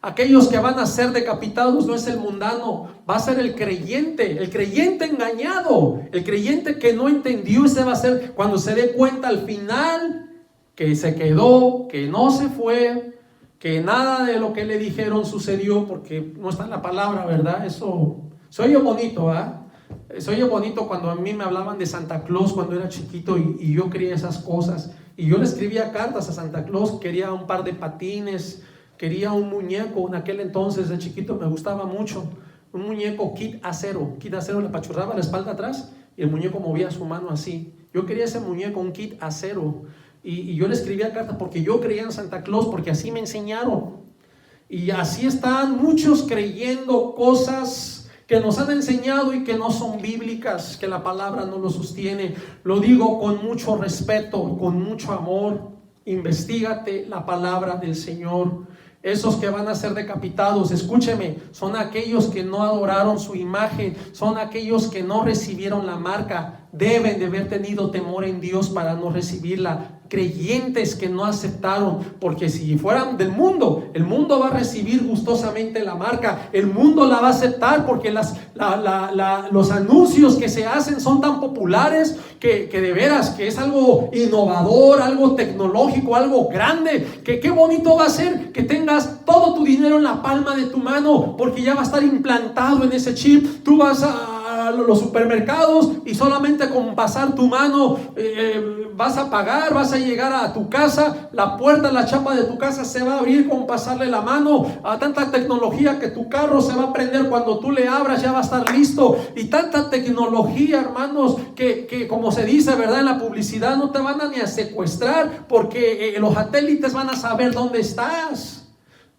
Aquellos que van a ser decapitados no es el mundano, va a ser el creyente engañado, el creyente que no entendió. Ese va a ser cuando se dé cuenta al final que se quedó, que no se fue, que nada de lo que le dijeron sucedió, porque no está en la palabra, ¿verdad? Eso se oye bonito, ¿verdad? Se oye bonito cuando a mí me hablaban de Santa Claus cuando era chiquito y yo quería esas cosas. Y yo le escribía cartas a Santa Claus, quería un par de patines, quería un muñeco. En aquel entonces de chiquito me gustaba mucho. Un muñeco kit acero. Kit acero, le apachurraba la espalda atrás y el muñeco movía su mano así. Yo quería ese muñeco, un kit acero. Y yo le escribía cartas porque yo creía en Santa Claus, porque así me enseñaron. Y así están muchos creyendo cosas que nos han enseñado y que no son bíblicas, que la palabra no lo sostiene. Lo digo con mucho respeto, con mucho amor. Investígate la palabra del Señor. Esos que van a ser decapitados, escúcheme, son aquellos que no adoraron su imagen, son aquellos que no recibieron la marca. Deben de haber tenido temor en Dios para no recibirla. Creyentes que no aceptaron, porque si fueran del mundo, el mundo va a recibir gustosamente la marca, el mundo la va a aceptar, porque los anuncios que se hacen son tan populares que de veras que es algo innovador, algo tecnológico, algo grande, que qué bonito va a ser que tengas todo tu dinero en la palma de tu mano, porque ya va a estar implantado en ese chip. Tú vas a los supermercados y solamente con pasar tu mano vas a pagar, vas a llegar a tu casa, la puerta, la chapa de tu casa se va a abrir con pasarle la mano. A tanta tecnología que tu carro se va a prender cuando tú le abras, ya va a estar listo. Y tanta tecnología, hermanos, que como se dice, ¿verdad? En la publicidad no te van a ni a secuestrar, porque los satélites van a saber dónde estás.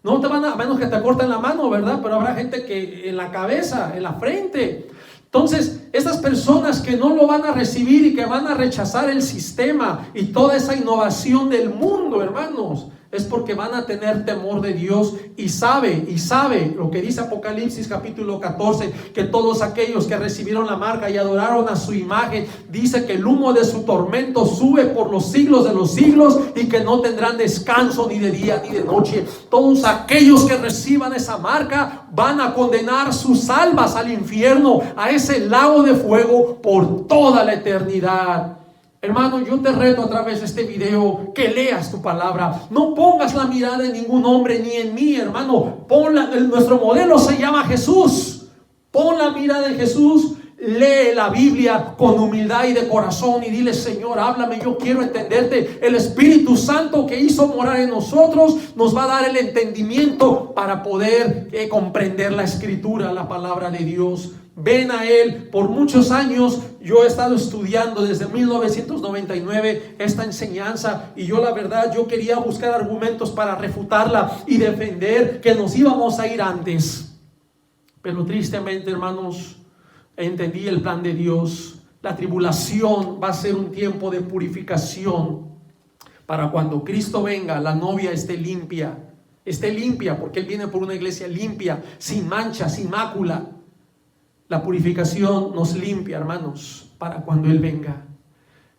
No te van a menos que te corten la mano, ¿verdad? Pero habrá gente que en la cabeza, en la frente. Entonces, esas personas que no lo van a recibir y que van a rechazar el sistema y toda esa innovación del mundo, hermanos, es porque van a tener temor de Dios y sabe lo que dice Apocalipsis capítulo 14, que todos aquellos que recibieron la marca y adoraron a su imagen, dice que el humo de su tormento sube por los siglos de los siglos y que no tendrán descanso ni de día ni de noche. Todos aquellos que reciban esa marca van a condenar sus almas al infierno, a ese lago de fuego por toda la eternidad. Hermano, yo te reto a través de este video que leas tu palabra. No pongas la mirada en ningún hombre ni en mí, hermano. Nuestro modelo se llama Jesús. Pon la mirada en Jesús. Lee la Biblia con humildad y de corazón y dile: Señor, háblame, yo quiero entenderte. El Espíritu Santo que hizo morar en nosotros nos va a dar el entendimiento para poder comprender la Escritura, la palabra de Dios. Ven a Él. Por muchos años yo he estado estudiando desde 1999 esta enseñanza, y yo la verdad, yo quería buscar argumentos para refutarla y defender que nos íbamos a ir antes. Pero tristemente, hermanos, entendí el plan de Dios. La tribulación va a ser un tiempo de purificación para cuando Cristo venga, la novia esté limpia, porque Él viene por una iglesia limpia, sin mancha, sin mácula. La purificación nos limpia, hermanos, para cuando Él venga.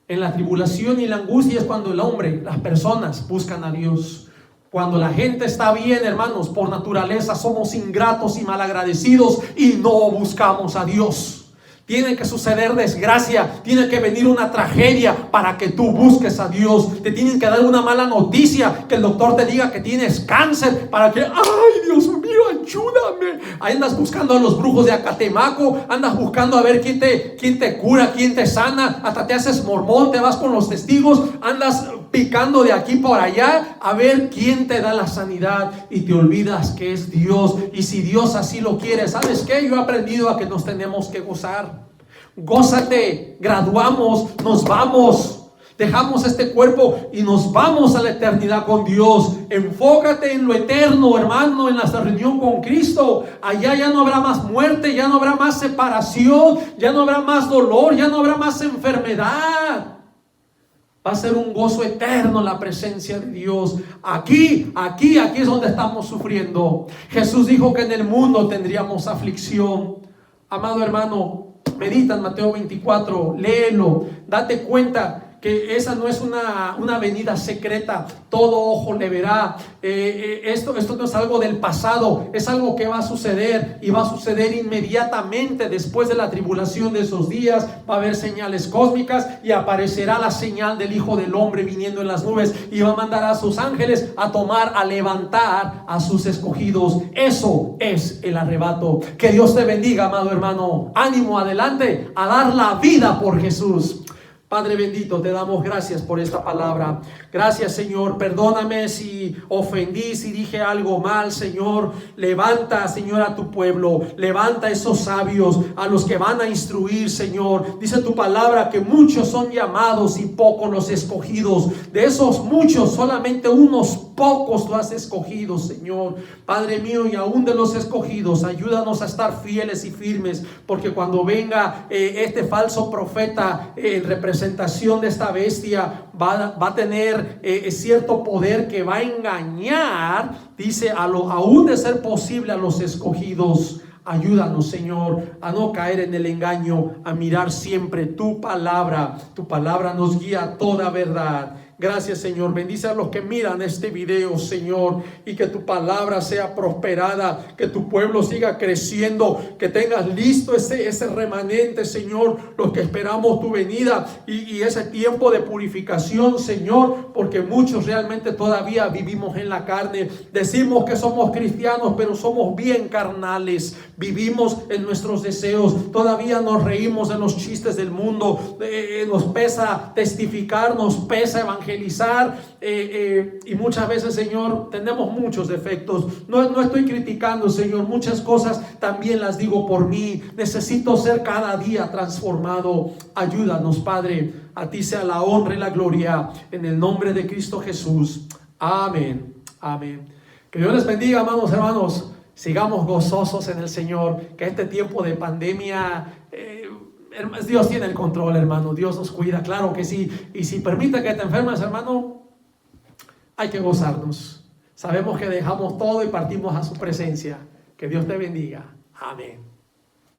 En la tribulación y la angustia es cuando el hombre, las personas buscan a Dios. Cuando la gente está bien, hermanos, por naturaleza somos ingratos y malagradecidos y no buscamos a Dios. Tiene que suceder desgracia, tiene que venir una tragedia para que tú busques a Dios. Te tienen que dar una mala noticia, que el doctor te diga que tienes cáncer, para que, ay, Dios mío, ayúdame. Ahí andas buscando a los brujos de Acatemaco, andas buscando a ver quién te cura, quién te sana, hasta te haces mormón, te vas con los testigos, andas picando de aquí por allá a ver quién te da la sanidad, y te olvidas que es Dios. Y si Dios así lo quiere, ¿sabes qué? Yo he aprendido a que nos tenemos que gozar. Gózate, graduamos, nos vamos, dejamos este cuerpo y nos vamos a la eternidad con Dios. Enfócate en lo eterno, hermano, en la reunión con Cristo. Allá ya no habrá más muerte, ya no habrá más separación, ya no habrá más dolor, ya no habrá más enfermedad. Va a ser un gozo eterno la presencia de Dios. Aquí es donde estamos sufriendo. Jesús dijo que en el mundo tendríamos aflicción. Amado hermano, medita en Mateo 24, léelo, date cuenta que esa no es una venida secreta, todo ojo le verá. Esto no es algo del pasado, es algo que va a suceder, y va a suceder inmediatamente después de la tribulación de esos días. Va a haber señales cósmicas y aparecerá la señal del Hijo del Hombre viniendo en las nubes, y va a mandar a sus ángeles a levantar a sus escogidos. Eso es el arrebato. Que Dios te bendiga, amado hermano. Ánimo, adelante, a dar la vida por Jesús. Padre bendito, te damos gracias por esta palabra. Gracias, Señor. Perdóname si ofendí, si dije algo mal, Señor. Levanta, Señor, a tu pueblo. Levanta a esos sabios, a los que van a instruir, Señor. Dice tu palabra que muchos son llamados y pocos los escogidos. De esos muchos, solamente unos pocos tú has escogido, Señor. Padre mío, y aún de los escogidos, ayúdanos a estar fieles y firmes, porque cuando venga este falso profeta en representación de esta bestia, va a tener cierto poder que va a engañar, dice, aún de ser posible, a los escogidos. Ayúdanos, Señor, a no caer en el engaño, a mirar siempre tu palabra. Tu palabra nos guía a toda verdad. Gracias, Señor. Bendice a los que miran este video, Señor, y que tu palabra sea prosperada, que tu pueblo siga creciendo, que tengas listo ese remanente, Señor, los que esperamos tu venida y ese tiempo de purificación, Señor, porque muchos realmente todavía vivimos en la carne. Decimos que somos cristianos, pero somos bien carnales. Vivimos en nuestros deseos, todavía nos reímos de los chistes del mundo, nos pesa testificar, nos pesa evangelizar, y muchas veces, Señor, tenemos muchos defectos. No estoy criticando, Señor, muchas cosas también las digo por mí. Necesito ser cada día transformado. Ayúdanos, Padre. A ti sea la honra y la gloria, en el nombre de Cristo Jesús. Amén. Amén. Que Dios les bendiga, amados hermanos. Sigamos gozosos en el Señor. Que este tiempo de pandemia, Dios tiene el control, hermano. Dios nos cuida, claro que sí. Y si permite que te enfermes, hermano, hay que gozarnos. Sabemos que dejamos todo y partimos a su presencia. Que Dios te bendiga. Amén.